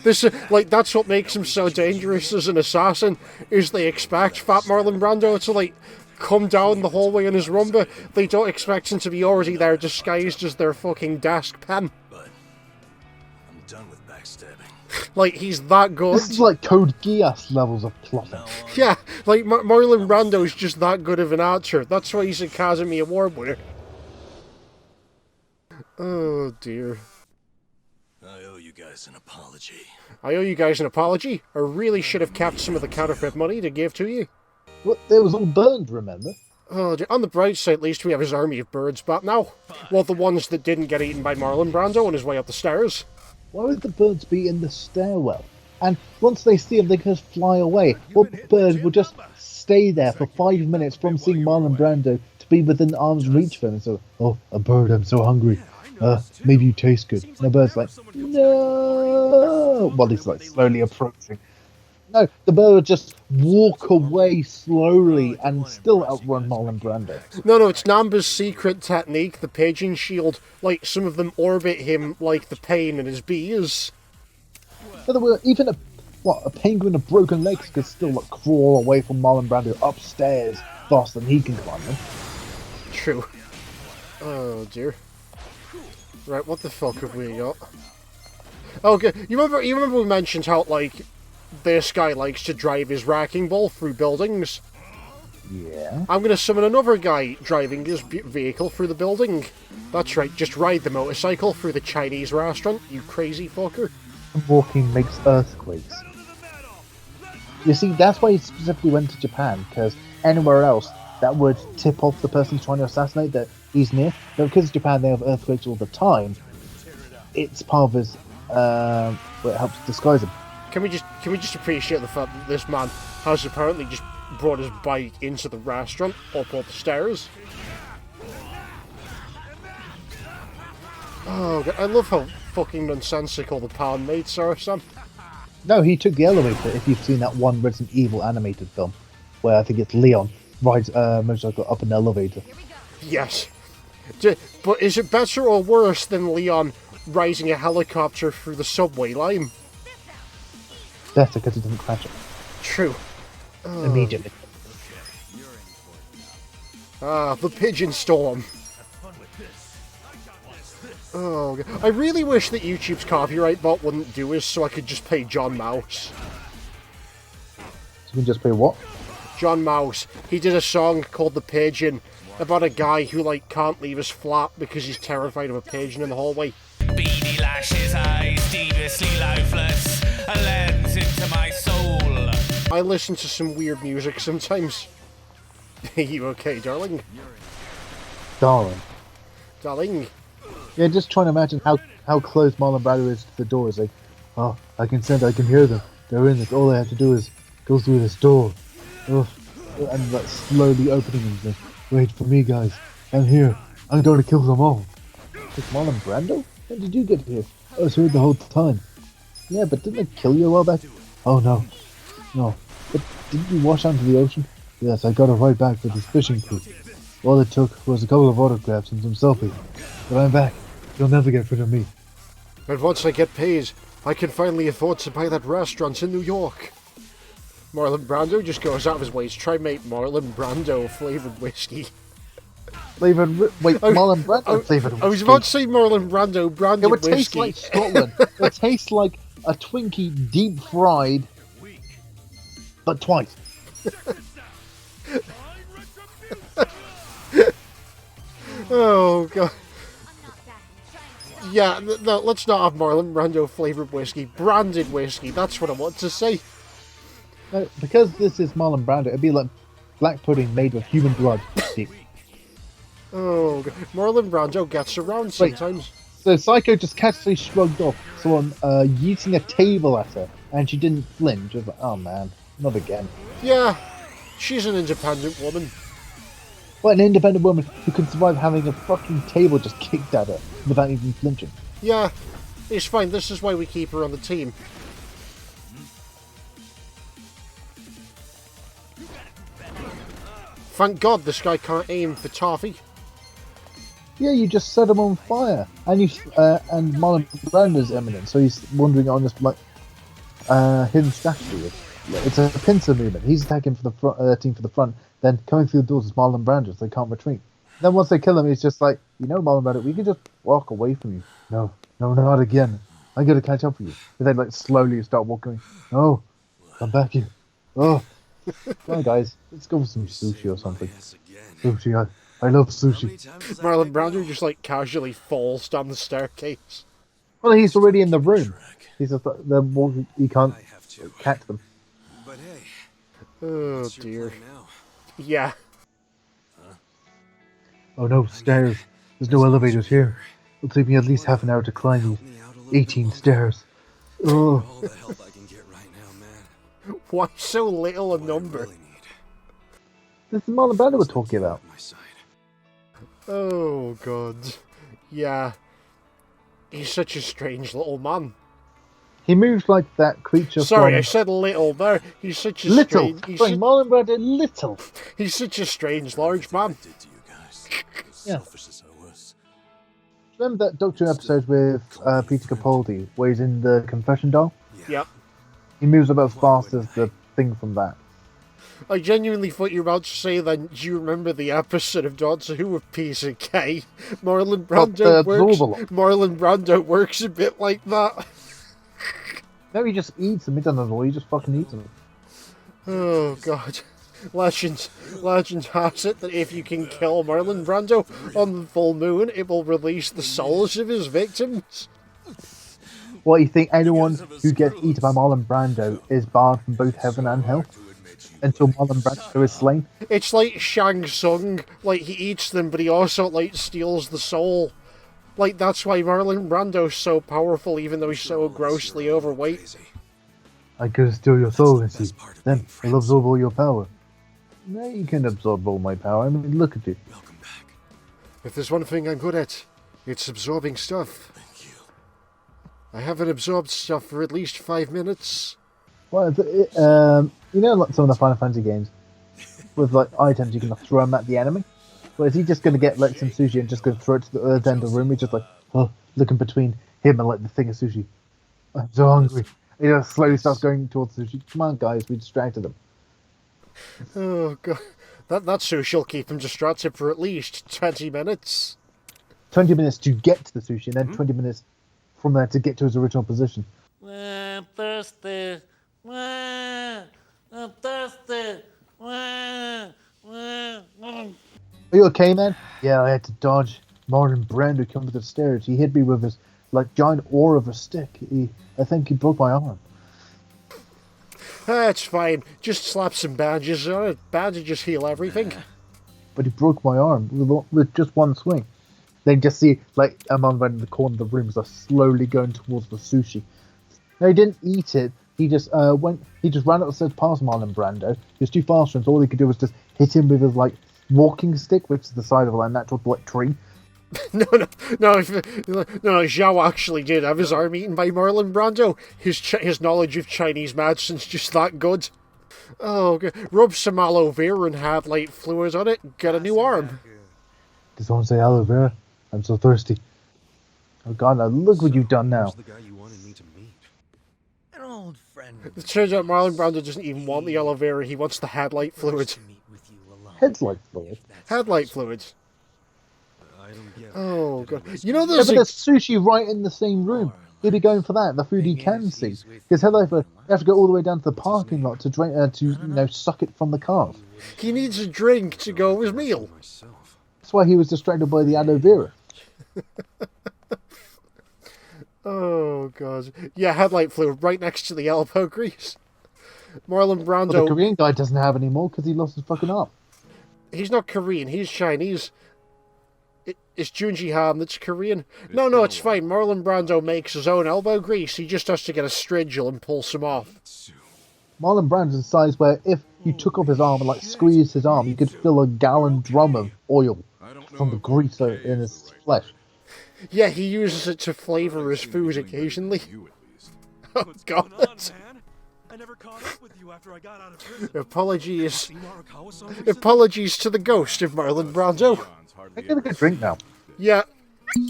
Speaker 3: That's what makes him so dangerous as an assassin, is they expect Fat Marlon Brando to, like, come down the hallway in his Rumba. They don't expect him to be already there disguised as their fucking desk pen.
Speaker 5: But I'm done with backstabbing.
Speaker 3: Like, he's that good.
Speaker 1: This is like Code Geass levels of plotting.
Speaker 3: Yeah, like, Marlon Brando is just that good of an actor. That's why he's an Academy Award winner. Oh, dear.
Speaker 5: I owe you guys an apology.
Speaker 3: I owe you guys an apology. I really should have kept some of the counterfeit money to give to you.
Speaker 1: What? It was all burned, remember?
Speaker 3: Oh, on the bright side, at least we have his army of birds back now. Well, the ones that didn't get eaten by Marlon Brando on his way up the stairs.
Speaker 1: Why would the birds be in the stairwell? And once they see him, they can just fly away. What bird will just stay there for 5 minutes from seeing Marlon Brando to be within arm's reach of him? And so, oh, a bird, I'm so hungry. Maybe you taste good. And the bird's like, no. While he's like slowly approaching. No, the bird would just walk away slowly and still outrun Marlon Brando.
Speaker 3: No, it's Namba's secret technique, the pigeon shield. Like, some of them orbit him like the pain in his bees.
Speaker 1: Even a penguin with broken legs could still like crawl away from Marlon Brando upstairs faster than he can climb them.
Speaker 3: True. Oh dear. Right, what the fuck have we got? Okay, you remember we mentioned how, like, this guy likes to drive his wrecking ball through buildings?
Speaker 1: Yeah.
Speaker 3: I'm gonna summon another guy driving his vehicle through the building. That's right, just ride the motorcycle through the Chinese restaurant, you crazy fucker.
Speaker 1: Walking makes earthquakes. You see, that's why he specifically went to Japan, because anywhere else, that would tip off the person trying to assassinate that he's near. But because Japan, they have earthquakes all the time, it's part of his, where it helps disguise him.
Speaker 3: Can we just appreciate the fact that this man has apparently just brought his bike into the restaurant, up the stairs? Oh, God, I love how fucking nonsensical the pound mates are, Sam.
Speaker 1: No, he took the elevator, if you've seen that one Resident Evil animated film, where I think it's Leon rides a motorcycle up an elevator.
Speaker 3: Yes. But is it better or worse than Leon rising a helicopter through the subway line?
Speaker 1: Better, because he doesn't crash it.
Speaker 3: True.
Speaker 1: Immediately.
Speaker 3: The pigeon storm. Oh, God. I really wish that YouTube's copyright bot wouldn't do this so I could just play John Mouse.
Speaker 1: So you can just play what?
Speaker 3: John Mouse. He did a song called The Pigeon about a guy who, like, can't leave his flat because he's terrified of a pigeon in the hallway.
Speaker 8: Beady lashes, eyes deviously lifeless, a lens into my soul.
Speaker 3: I listen to some weird music sometimes. Are you okay, darling?
Speaker 1: Darling.
Speaker 3: Darling?
Speaker 1: Yeah, just trying to imagine how close Marlon Brando is to the door. It's like, oh, I can hear them. They're in it. All they have to do is go through this door. Oh, and like slowly opening and like, wait for me, guys. I'm here. I'm going to kill them all. Like, Marlon Brando? When did you get here? I was here the whole time. Yeah, but didn't they kill you a while back? Oh, no. No. But didn't you wash onto the ocean? Yes, I got it right back with this fishing crew. All it took was a couple of autographs and some selfies. But I'm back. You'll never get rid of me.
Speaker 3: And once I get paid, I can finally afford to buy that restaurant in New York. Marlon Brando just goes out of his way to try and make Marlon Brando flavoured whiskey.
Speaker 1: Marlon Brando flavoured whiskey?
Speaker 3: I was about to say Marlon Brando branded whiskey.
Speaker 1: It would taste like Scotland. It would taste like a Twinkie deep fried, but twice.
Speaker 3: Oh, God. Yeah, no, let's not have Marlon Brando flavoured whiskey. Branded whiskey, that's what I want to say.
Speaker 1: No, because this is Marlon Brando, it'd be like black pudding made with human blood.
Speaker 3: Oh, God. Marlon Brando gets around sometimes.
Speaker 1: So Psycho just casually shrugged off someone yeeting a table at her, and she didn't flinch. She was like, oh man, not again.
Speaker 3: Yeah, she's an independent woman.
Speaker 1: Well, an independent woman who can survive having a fucking table just kicked at her without even flinching.
Speaker 3: Yeah, it's fine. This is why we keep her on the team. Thank God this guy can't aim for toffee.
Speaker 1: Yeah, you just set him on fire, and and Marlon Brando's imminent, so he's wandering on this like hidden strategy. It's a pincer movement. He's attacking for the front, team for the front, then coming through the doors is Marlon Brando, so they can't retreat. Then once they kill him, he's just like, you know, Marlon Brando, we can just walk away from you. No, not again. I gotta catch up with you. And then like slowly start walking. No, come back here. Oh, come on, guys, let's go for some sushi or something. Sushi, I love sushi.
Speaker 3: Marlon Brando just like casually falls down the staircase.
Speaker 1: Well, he's already in the room. He's just he can't catch them.
Speaker 5: But hey,
Speaker 3: Oh dear. Yeah.
Speaker 1: Oh no, stairs. There's no elevators here. It'll take me at least half an hour to climb these 18 stairs. Oh.
Speaker 5: all the help I can get right now, man.
Speaker 3: Why so little a number?
Speaker 5: Really need
Speaker 1: This is Marlon Brando we're talking about.
Speaker 5: my side.
Speaker 3: Oh god. Yeah. He's such a strange little man.
Speaker 1: He moves like that creature
Speaker 3: Sorry,
Speaker 1: from...
Speaker 3: I said little there. He's such a
Speaker 1: Little!
Speaker 3: strange
Speaker 1: Sorry, Marlon Brando, little!
Speaker 3: he's such a strange large man.
Speaker 5: Did to you guys. As
Speaker 1: Yeah.
Speaker 5: selfish as I was.
Speaker 1: Remember that Doctor episode with Peter Capaldi, where he's in the confession doll?
Speaker 3: Yep.
Speaker 1: He moves about as fast as the thing from that.
Speaker 3: I genuinely thought you were about to say then, do you remember the episode of Doctor Who with Peter Kay? Marlon Brando Marlon Brando works a bit like that.
Speaker 1: No, he just eats them. He doesn't know. He just fucking eats them.
Speaker 3: Oh god. Legend has it that if you can kill Marlon Brando on the full moon, it will release the souls of his victims.
Speaker 1: What, you think anyone who gets eaten by Marlon Brando is barred from both heaven and hell? Until Marlon Brando is slain?
Speaker 3: It's like Shang Tsung, like he eats them, but he also like steals the soul. Like that's why Marlon Brando's so powerful, even though he's so grossly overweight.
Speaker 1: I could steal your soul, you see. Then I'll absorb all your power. No, you can absorb all my power. I mean, look at you.
Speaker 5: Welcome back.
Speaker 3: If there's one thing I'm good at, it's absorbing stuff.
Speaker 5: Thank you.
Speaker 3: I haven't absorbed stuff for at least 5 minutes.
Speaker 1: Well, you know, like some of the Final Fantasy games with like items you can throw them at the enemy. Well, is he just going to get like some sushi and just going to throw it to the other end of the room? He's just like, oh, looking between him and like the thing of sushi. I'm so hungry. He just slowly starts going towards sushi. Come on, guys, we distracted him.
Speaker 3: Oh god, that sushi will keep him distracted for at least 20 minutes.
Speaker 1: 20 minutes to get to the sushi, and then 20 minutes from there to get to his original position.
Speaker 8: I'm thirsty. I'm thirsty.
Speaker 1: Are you okay, man? Yeah, I had to dodge Marlon Brando coming to the stairs. He hit me with his like giant oar of a stick. I think he broke my arm.
Speaker 3: That's fine. Just slap some bandages on it. Bandages heal everything.
Speaker 1: But he broke my arm with just one swing. Then just see like Marlon Brando in the corner of the room, so slowly going towards the sushi. No, he didn't eat it. He just went. He just ran up the stairs past Marlon Brando. He was too fast for him, so all he could do was just hit him with his like walking stick, which is the side of a like, natural like, tree.
Speaker 3: No, Zhao actually did have his arm eaten by Marlon Brando. His knowledge of Chinese medicine's just that good. Oh, God. Rub some aloe vera and have light fluid on it. Get a new arm.
Speaker 1: Did someone say aloe vera? I'm so thirsty. Oh God, now look what you've done now.
Speaker 5: The guy you wanted me to meet.
Speaker 4: An old friend.
Speaker 3: It turns out Marlon Brando doesn't even want the aloe vera. He wants the headlight fluid.
Speaker 4: Meet with you alone.
Speaker 1: Headlight fluid.
Speaker 3: Headlight fluid.
Speaker 5: I don't get
Speaker 3: Oh, God. You know
Speaker 1: Yeah,
Speaker 3: there's
Speaker 1: but there's sushi right in the same room. He'd be going for that, the food he can see. Because headlight fluid, you have to go all the way down to the parking lot to drink, suck it from the cart.
Speaker 3: He needs a drink to go with his meal.
Speaker 5: myself.
Speaker 1: That's why he was distracted by the aloe vera.
Speaker 3: Oh, God. Yeah, headlight fluid right next to the elbow grease. Marlon Brando...
Speaker 1: Well, the Korean guy doesn't have any more because he lost his fucking arm.
Speaker 3: He's not Korean, he's Chinese. It's Junji Han that's Korean. No, it's fine. Marlon Brando makes his own elbow grease. He just has to get a strigil and pull some off.
Speaker 1: Marlon Brando's the size where if you took off his arm and squeezed his arm, you could fill a gallon drum of oil from the grease in his flesh.
Speaker 3: Yeah, he uses it to flavour his food occasionally. Oh, God.
Speaker 9: I never caught up with you after I got out of prison.
Speaker 3: Apologies to the ghost of Marlon Brando.
Speaker 1: I get a good drink now.
Speaker 3: Yeah.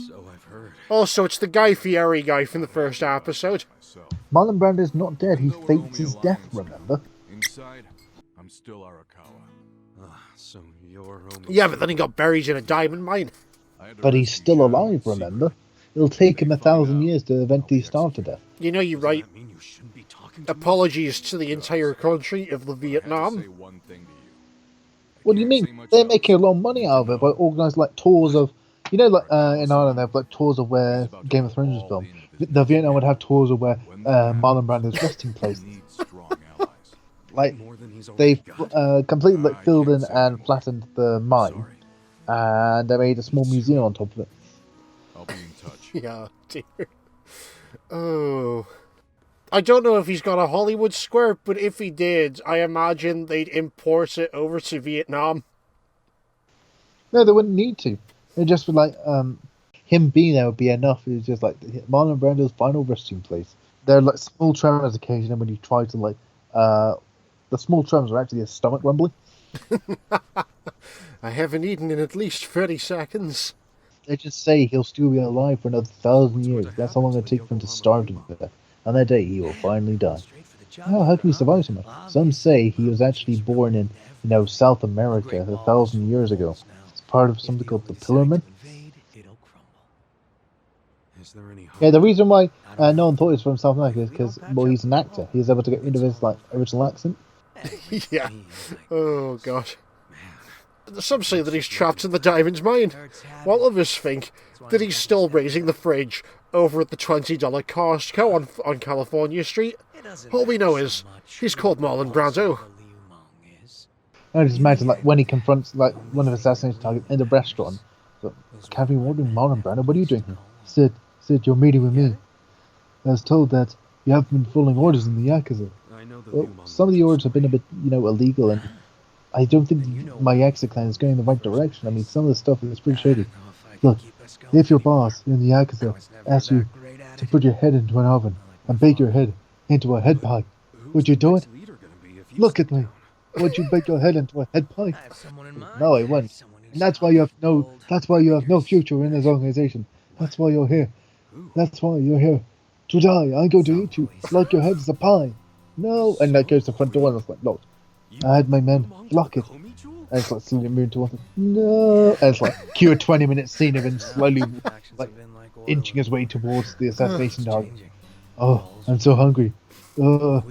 Speaker 7: So I've heard.
Speaker 3: Also, it's the Guy Fieri guy from the first episode.
Speaker 1: Marlon Brando's not dead. He fakes his death, remember?
Speaker 2: Inside, I'm still Arakawa.
Speaker 9: So you're only...
Speaker 3: Yeah, but then he got buried in a diamond mine.
Speaker 1: But he's still alive, remember? It'll take him 1,000 years to eventually starve to death.
Speaker 3: You know, you're right. Apologies to the entire country of the Vietnam.
Speaker 1: What do you mean? They're making a lot of money out of it by organising tours of... You know, in Ireland, they have tours of where Game of Thrones was filmed. The Vietnam would have tours of where Marlon Brando's resting place. They've completely filled in and flattened the mine, and they made a small museum on top of it.
Speaker 2: I'll be in touch.
Speaker 3: Yeah, dear. Oh. I don't know if he's got a Hollywood square, but if he did, I imagine they'd import it over to Vietnam.
Speaker 1: No, they wouldn't need to. It just would him being there would be enough. It was just Marlon Brando's final resting place. There are small tremors occasionally when you try to the small tremors are actually a stomach rumbling.
Speaker 3: I haven't eaten in at least 30 seconds.
Speaker 1: They just say he'll still be alive for another 1,000 years. That's how long it'll take for him to starve to death. On that day, he will finally die. Oh, how can he survive so much? Some say he was actually born in, South America 1,000 years ago. It's part of something called the Pillarmen. Yeah, the reason why no one thought he was from South America is because, he's an actor. He was able to get rid of his original accent.
Speaker 3: Yeah. Oh, God. Some say that he's trapped in the diamond mine, while others think that he's still raising the fridge over at the $20 Costco on California Street. All we know is he's called Marlon Brando.
Speaker 1: I just imagine when he confronts one of his assassination targets in the restaurant. Can't be wondering, Marlon Brando, what are you doing here? Sid, you're meeting with me. I was told that you haven't been following orders in the Yakuza. Well, some of the orders have been a bit, illegal, and I don't think my Yakuza clan is going in the right direction. I mean, some of the stuff is pretty shady. Look, if your boss in the Yakuza asks you to put your head into an oven and bake your head into a head pie, would you do it? Look at me. Would you bake your head into a head pie? No, I wouldn't. And that's why you have no future in this organization. That's why you're here. That's why you're here. To die. I'm going to eat you like your head is a pie. No. And that goes to the front door and it's look. I had my men block it. And it's slowly moving towards it. No. And it's cue a 20-minute scene of him slowly inching his way towards the assassination target. Oh, I'm so hungry. Oh.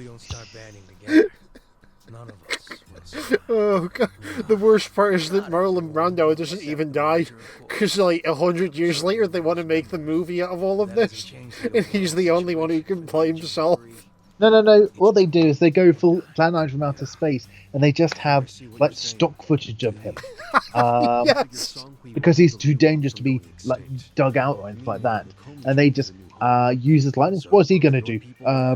Speaker 3: Oh, God. The worst part is that Marlon Brando doesn't even die, because 100 years later they want to make the movie out of all of this, and he's the only one who can play himself.
Speaker 1: No. What they do is they go full Plan 9 from outer space, and they just have stock footage of him,
Speaker 3: Yes.
Speaker 1: because he's too dangerous to be dug out or anything like that, and they just use his likeness. What's he gonna do?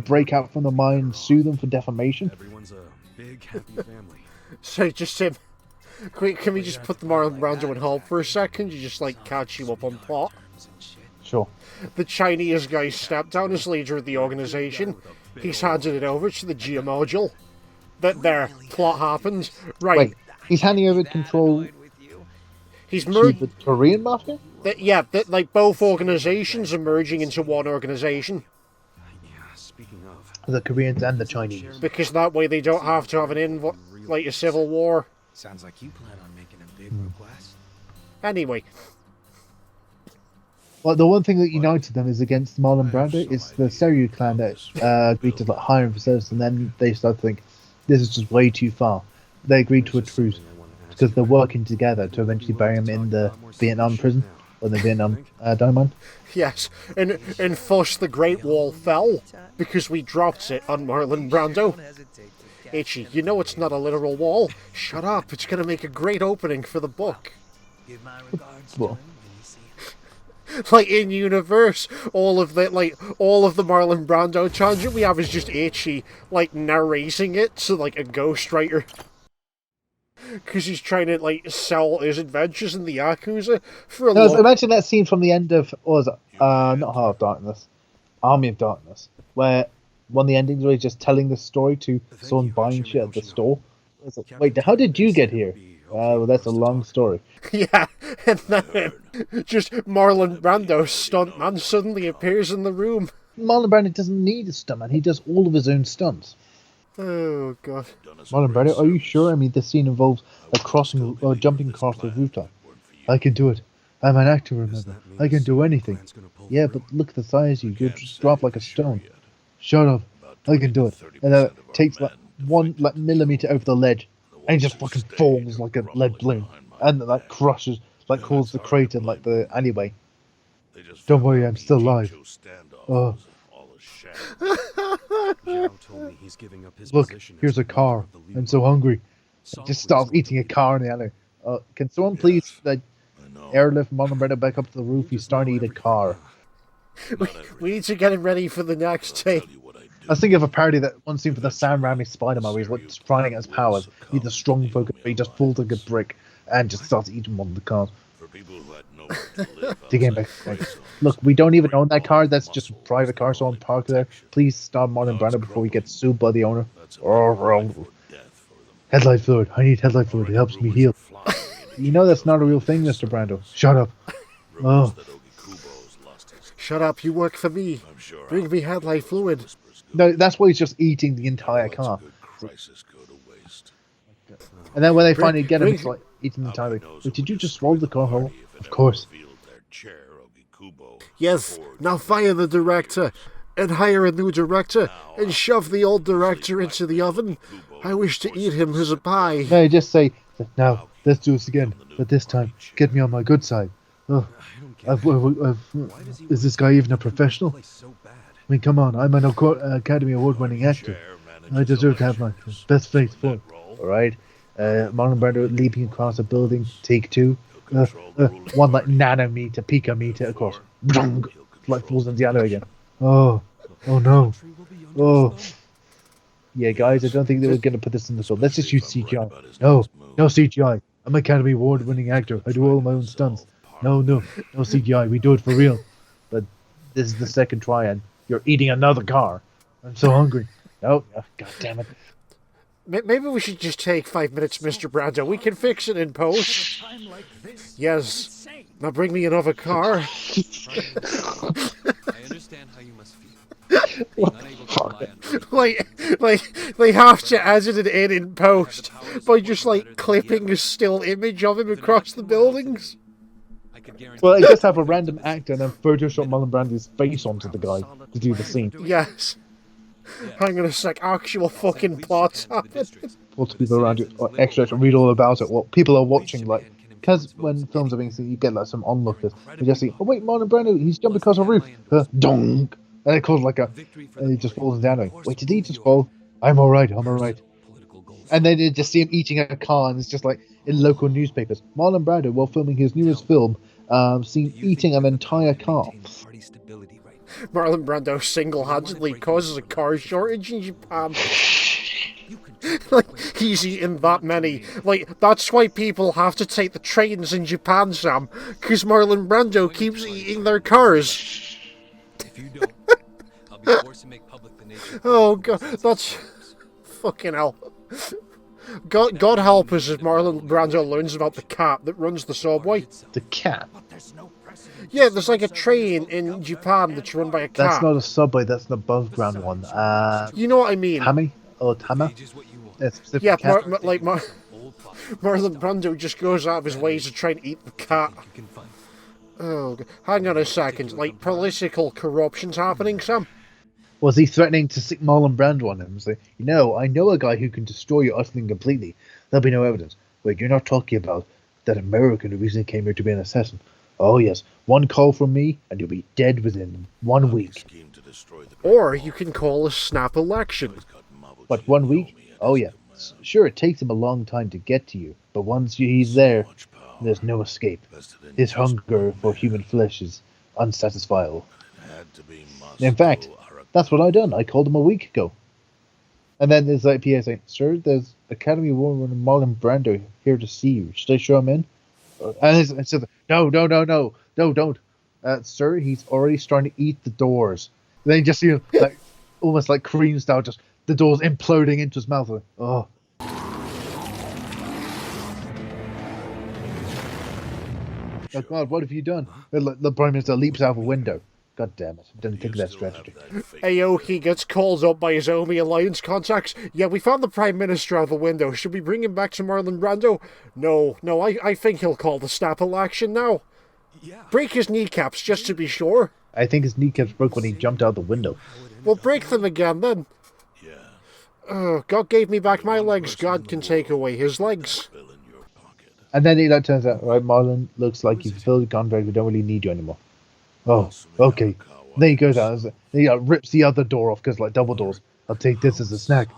Speaker 1: Break out from the mine, and sue them for defamation?
Speaker 9: Everyone's a big happy family.
Speaker 3: So just him. Can we just put the Marlon Brando on hold for a second? You just catch you up on plot.
Speaker 1: Sure.
Speaker 3: The Chinese guy stepped down as leader of the organization. He's handed it over to the Gia module. There, plot happens. Right.
Speaker 1: Wait, he's handing over control.
Speaker 3: He's
Speaker 1: to
Speaker 3: merged.
Speaker 1: the Korean mafia.
Speaker 3: Both organizations are merging into one organization.
Speaker 9: Speaking of,
Speaker 1: The Koreans and the Chinese.
Speaker 3: Because that way they don't have to have a civil war.
Speaker 9: sounds like you plan on making a big request.
Speaker 3: Anyway.
Speaker 1: Well, the one thing that united them is against Marlon Brando is the Seryu clan that agreed to hire him for service, and then they started to think this is just way too far. They agreed to a truce because they're working together to eventually bury him in the Vietnam prison. when the Vietnam Diamond.
Speaker 3: Yes, and first the Great Wall fell because we dropped it on Marlon Brando. Itchy, you know it's not a literal wall. Shut up, it's going to make a great opening for the book.
Speaker 1: Well,
Speaker 3: Like in universe, all of the Marlon Brando tangent we have is just Itchy like narrating it to like a ghostwriter. Because he's trying to like sell his adventures in the Yakuza for a lot.
Speaker 1: imagine that scene from the end of what was it? Not Heart of Darkness, Army of Darkness, where one of the endings where he's just telling the story to someone buying shit at the store. It's like, wait, how did you get here? Well, that's a long story.
Speaker 3: Yeah, and then just Marlon Brando, stuntman, suddenly appears in the room.
Speaker 1: Marlon Brando doesn't need a stuntman; he does all of his own stunts.
Speaker 3: Oh god.
Speaker 1: Marlon Brando, are you sure? I mean, this scene involves a crossing or jumping across the rooftop. I can do it. I'm an actor, remember. I can do anything. Yeah, but look at the size of you. You'll just drop like a stone. Shut up. I can do it. And then it takes like 1 millimeter over the ledge, and he just fucking falls like a lead balloon. And then that crushes, like causes the crater in like the alleyway. Don't worry, I'm still alive. Oh. Look, here's a car. I'm so hungry. I just starts eating a car in the alley. Can someone please airlift Marlon Brando back up to the roof? He's starting to eat a car.
Speaker 3: We need to get him ready for the next take.
Speaker 1: I was thinking of a parody that one scene for the Sam Raimi Spider-Man where he's like trying his powers. He's a strong focus, but he just falls like a brick and just starts eating one of the cars. To get back. Look, we don't even own that car. That's just a private car, someone parked there. Please stop Marlon Brando before we get sued by the owner. Headlight fluid. I need headlight fluid. It helps me heal. You know that's not a real thing, Mr. Brando. Shut up. Oh.
Speaker 3: Shut up, you work for me. Bring me headlight fluid.
Speaker 1: No, that's why he's just eating the entire car. And then when they finally get him, he's like eating the entire thing. Wait, did you just swallow the car whole? Of course.
Speaker 3: Yes, now fire the director, and hire a new director, and shove the old director into the oven. I wish to eat him as a pie.
Speaker 1: No, you just say, now, let's do this again, but this time, get me on my good side. Oh, is this guy even a professional? I mean, come on, I'm an Academy Award-winning actor. I deserve to have my best face for it. Alright, Marlon Brando leaping across a building, take 2. 1 like nanometer, picometer across. Like falls into the alley again. Oh no. Oh. Yeah, guys, I don't think they were going to put this in the film. Let's just use CGI. No CGI. I'm an Academy Award-winning actor. I do all my own stunts. No CGI. We do it for real. But this is the second try, and you're eating another car. I'm so hungry. No, god damn it.
Speaker 3: Maybe we should just take 5 minutes, Mr. Brando. We can fix it in post. Yes. Now bring me another car.
Speaker 7: I understand how you must feel.
Speaker 3: Like they have to edit it in post by just like clipping a still image of him across the buildings.
Speaker 1: Well, I just have a random actor and then Photoshop Marlon Brando's face onto the guy to do the scene.
Speaker 3: Yes. Hang on a sec, actual fucking plots happen.
Speaker 1: Lots of people around you, or extras, read all about it. What people are watching, like, because when films are being seen, you get like some onlookers. You just see, oh wait, Marlon Brando, he's jumped across a roof. Donk! And it causes like and he just falls down. Wait, did he just fall? I'm alright. And then you just see him eating a car, and it's just like in local newspapers. Marlon Brando, while filming his newest film, seen eating an entire car.
Speaker 3: Marlon Brando single-handedly causes a car shortage in Japan. Like, he's eaten that many. Like, that's why people have to take the trains in Japan, Sam. Because Marlon Brando keeps eating their cars.
Speaker 7: If you don't, I'll be forced to make public the nature.
Speaker 3: Oh, God, that's... Fucking hell. God help us if Marlon Brando learns about the cat that runs the subway.
Speaker 1: The cat?
Speaker 3: Yeah, there's like a train in Japan that's run by a cat.
Speaker 1: That's not a subway, that's an above ground one.
Speaker 3: You know what I mean?
Speaker 1: Tama? Oh, Tama?
Speaker 3: Yeah, Marlon Brando just goes out of his way to try and eat the cat. Oh, hang on a second. Like, political corruption's happening, Sam?
Speaker 1: Was he threatening to stick Marlon Brando on him and say, I know a guy who can destroy you utterly and completely. There'll be no evidence. Wait, you're not talking about that American who recently came here to be an assassin. Oh yes, one call from me, and you'll be dead within 1 week.
Speaker 3: Or you can call a snap election.
Speaker 1: But 1 week? Oh yeah. Sure, it takes him a long time to get to you, but once he's there, there's no escape. His hunger for human flesh is unsatisfiable. In fact, that's what I done. I called him a week ago. And then there's like PA saying, "Sir, there's Academy Woman Marlon Brando here to see you. Should I show him in?" And it's no, don't. Sir, he's already starting to eat the doors. And then you just see him, like, almost like Cream style, just the doors imploding into his mouth. Like, oh. Oh God, what have you done? The Prime Minister leaps out of a window. God damn it, didn't think of that strategy.
Speaker 3: Aoki gets called up by his Omi Alliance contacts. Yeah, we found the Prime Minister out of a window. Should we bring him back to Marlon Brando? No, I think he'll call the Staple action now. Break his kneecaps, just to be sure.
Speaker 1: I think his kneecaps broke when he jumped out the window.
Speaker 3: We'll break them again, then. Oh, God gave me back my legs. God can take away his legs.
Speaker 1: And then it turns out, right, Marlon, looks like you've filled the contract. We don't really need you anymore. Oh, okay. Then he goes out and he rips the other door off because, like, double doors. I'll take this as a snack.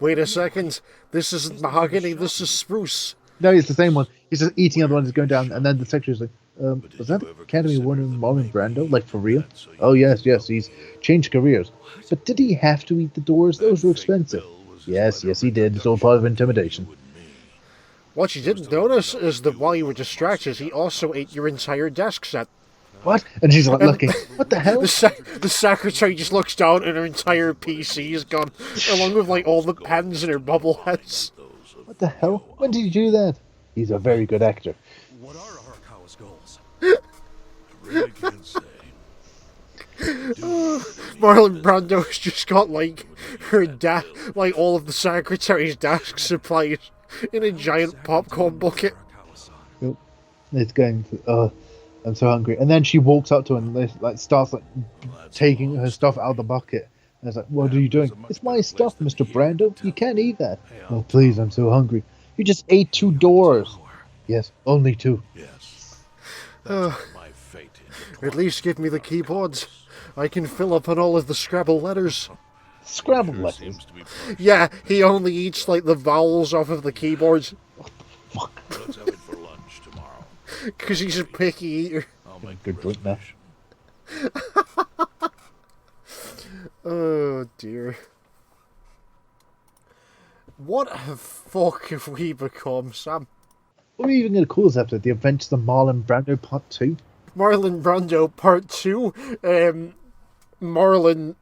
Speaker 3: Wait a second. This isn't mahogany, this is spruce.
Speaker 1: No, it's the same one. He's just eating the other one that's going down, and then the secretary's like, was that Academy Warner Marlon Brando? Like, for real? Oh, yes, he's changed careers. But did he have to eat the doors? Those were expensive. Yes, he did. It's all part of intimidation.
Speaker 3: What you didn't notice is that while you were distracted, he also ate your entire desk set.
Speaker 1: What? And she's like looking, what the hell?
Speaker 3: The secretary just looks down and her entire PC is gone, along with like all the pens and her bubble heads.
Speaker 1: What the hell? When did you do that? He's a very good actor.
Speaker 9: What are Arakawa's goals?
Speaker 5: I really can't say.
Speaker 3: Marlon Brando's just got like like all of the secretary's desk supplies in a giant popcorn bucket.
Speaker 1: Yep. It's going to, I'm so hungry. And then she walks up to him and like starts like taking her stuff out of the bucket. And it's like, what are you doing? It's my stuff, Mr. Brando. You can't eat that. Oh, please, I'm so hungry. You just ate 2 doors. Yes, only 2.
Speaker 5: Yes. That's my fate.
Speaker 3: At least give me the keyboards. I can fill up on all of the Scrabble letters.
Speaker 1: Scrabble letters?
Speaker 3: Yeah, he only eats like the vowels off of the keyboards.
Speaker 1: Fuck.
Speaker 5: Let's have it for lunch tomorrow.
Speaker 3: Because he's a picky eater.
Speaker 1: Good point, Nash.
Speaker 3: Oh dear. What the fuck have we become, Sam?
Speaker 1: What are we even going to call this episode? The Adventures of Marlon Brando Part 2?
Speaker 3: Marlon Brando Part 2. Marlon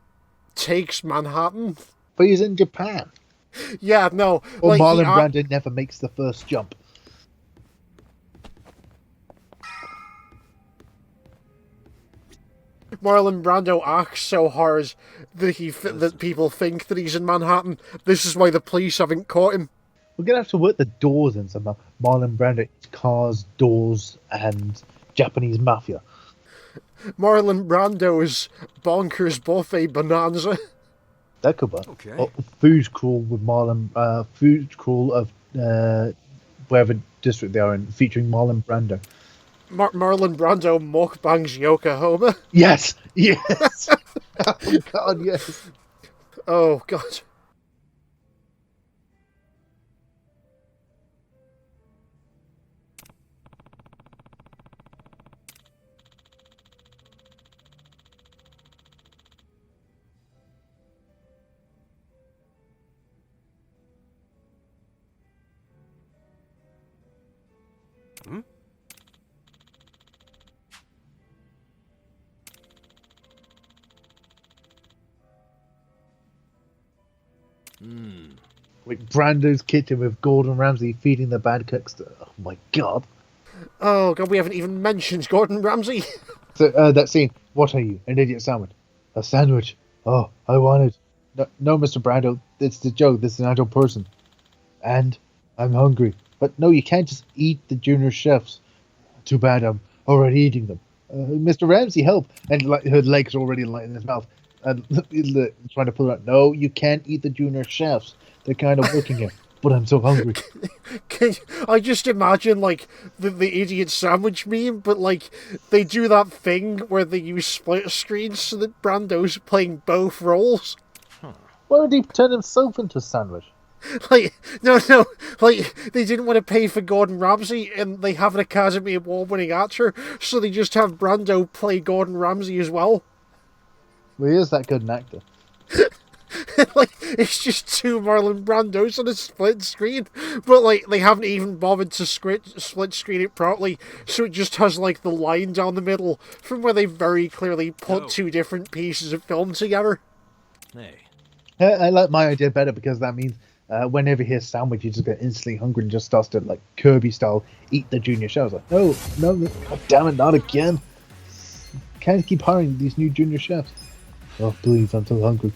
Speaker 3: takes Manhattan.
Speaker 1: But he's in Japan.
Speaker 3: Yeah, no.
Speaker 1: Or
Speaker 3: like,
Speaker 1: Marlon Brando never makes the first jump.
Speaker 3: Marlon Brando acts so hard that that people think that he's in Manhattan. This is why the police haven't caught him.
Speaker 1: We're going to have to work the doors in somehow. Marlon Brando eats cars, doors, and Japanese mafia.
Speaker 3: Marlon Brando's bonkers buffet bonanza.
Speaker 1: That could work.
Speaker 9: Okay.
Speaker 1: Or food crawl with Marlon. Food crawl of wherever district they are in, featuring Marlon Brando.
Speaker 3: Marlon Brando Mukbangs Yolkoholma.
Speaker 1: Yes. Oh God, yes.
Speaker 3: Oh God.
Speaker 1: Like Brando's kitchen with Gordon Ramsay feeding the bad cooks. Oh my God.
Speaker 3: Oh God, we haven't even mentioned Gordon Ramsay.
Speaker 1: So that scene. What are you? An idiot sandwich? A sandwich? Oh, I want it. No, Mr. Brando. It's the joke. This is an actual person. And I'm hungry. But no, you can't just eat the junior chefs. Too bad. I'm already eating them. Mr. Ramsay, help! And like her legs are already like in his mouth. And trying to pull it out. No, you can't eat the junior chefs. They're kind of working here. but I'm so hungry.
Speaker 3: I just imagine, like, the idiot sandwich meme, but, like, they do that thing where they use split screens so that Brando's playing both roles.
Speaker 1: Why would he turn himself into a sandwich?
Speaker 3: Like, no, like, they didn't want to pay for Gordon Ramsay, and they have an Academy Award-winning actor, so they just have Brando play Gordon Ramsay as well.
Speaker 1: Well, he is that good an actor.
Speaker 3: Like, it's just two Marlon Brandos on a split screen, but, like, they haven't even bothered to split screen it properly, so it just has, like, the line down the middle from where they very clearly put two different pieces of film together.
Speaker 9: Hey.
Speaker 1: I like my idea better because that means whenever he hears sandwich, you just get instantly hungry and just starts to, like, Kirby style, eat the junior chefs. Like, no, God damn it, not again. Can't keep hiring these new junior chefs. Oh, please, I'm so hungry.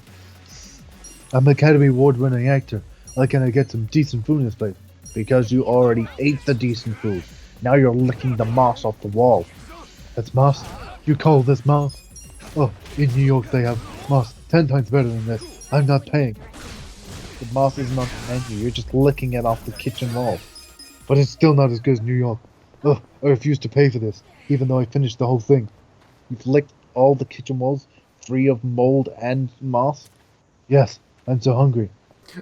Speaker 1: I'm an Academy Award-winning actor. Why can't I get some decent food in this place? Because you already ate the decent food. Now you're licking the moss off the wall. That's moss? You call this moss? Oh, in New York they have moss 10 times better than this. I'm not paying. The moss isn't on the menu, you're just licking it off the kitchen wall. But it's still not as good as New York. Oh, I refuse to pay for this, even though I finished the whole thing. You've licked all the kitchen walls, free of mold and moss? Yes, I'm so hungry.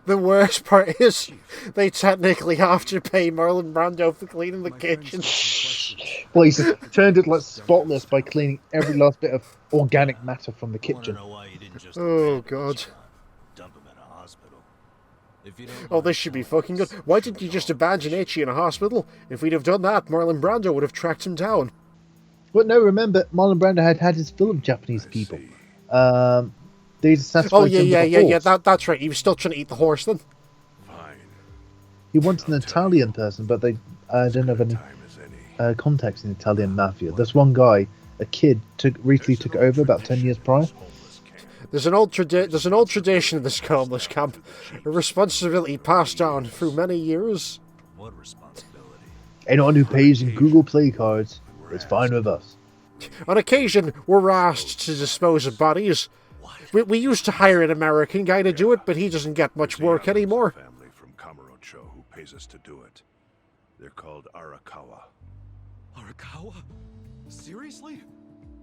Speaker 3: The worst part is, they technically have to pay Marlon Brando for cleaning the kitchen.
Speaker 1: Well, he's turned it, like, spotless by cleaning every last bit of organic matter from the kitchen.
Speaker 3: Oh, God. Oh, this should be fucking good. Why didn't you just abandon Itchy in a hospital? If we'd have done that, Marlon Brando would have tracked him down.
Speaker 1: But no, remember, Marlon Brando had his fill of Japanese people. They satisfied
Speaker 3: oh, yeah, that's right. He was still trying to eat the horse then.
Speaker 1: He wanted an Italian person, but they didn't have any contacts in Italian mafia. There's one guy, a kid, recently took over about 10 years prior.
Speaker 3: There's an old tradition in this homeless camp, a responsibility passed down through many years.
Speaker 5: What responsibility?
Speaker 1: Anyone who pays in Google Play cards is fine with us.
Speaker 3: On occasion, we're asked to dispose of bodies. We used to hire an American guy to do it, but he doesn't get much work anymore.
Speaker 5: Family from Kamurocho who pays us to do it. They're called Arakawa.
Speaker 9: Arakawa? Seriously?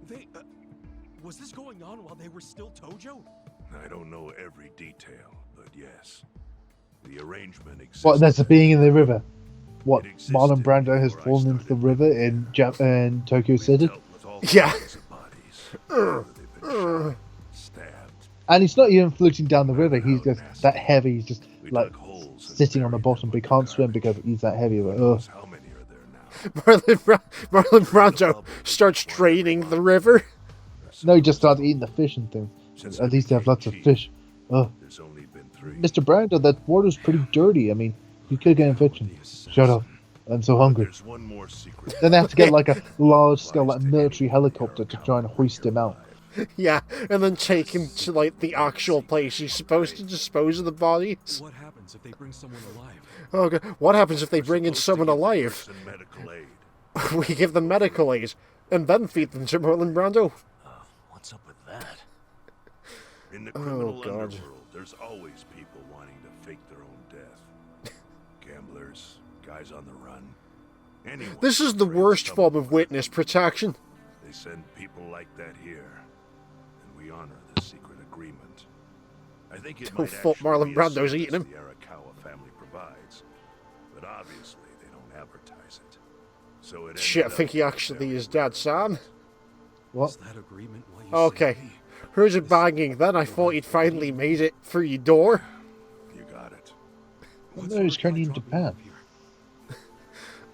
Speaker 9: They, was this going on while they were still Tojo?
Speaker 5: I don't know every detail, but yes. The arrangement exists.
Speaker 1: What, that's being in the river? What, Marlon Brando has fallen into the river in Tokyo City?
Speaker 3: Yeah.
Speaker 1: And he's not even floating down the river, he's just that heavy, he's just, like, sitting on the bottom, but he can't swim because he's that heavy. Like,
Speaker 3: Marlon Brando starts draining the river.
Speaker 1: No, he just starts eating the fish and things. At least they have lots of fish. Oh. Mr. Brando, that water's pretty dirty. I mean, you could get infection. Shut up. I'm so hungry. Then they have to get, like, a large-scale, like, military helicopter to try and hoist him out.
Speaker 3: Yeah, and then take him to, like, the actual place he's supposed to dispose of the bodies.
Speaker 9: What happens if they bring someone alive?
Speaker 3: Oh, God. What happens if they bring in someone alive? We give them medical aid, and then feed them to Marlon Brando.
Speaker 5: What's up with that? In the criminal underworld, there's always people wanting to fake their own death. Gamblers, guys on the run. Anyone.
Speaker 3: This is the worst form of witness protection.
Speaker 5: They send people like that here, and we honor the secret agreement. I think it might actually
Speaker 3: Marlon Brando's eating him.
Speaker 5: The Arakawa family provides, but obviously they don't advertise it. So it
Speaker 3: Shit, I think he actually is dead, Sam.
Speaker 1: What?
Speaker 9: That agreement
Speaker 3: Okay. Who's it banging then? I thought he'd finally made it through your door.
Speaker 5: You got it.
Speaker 1: No, he's currently in Japan.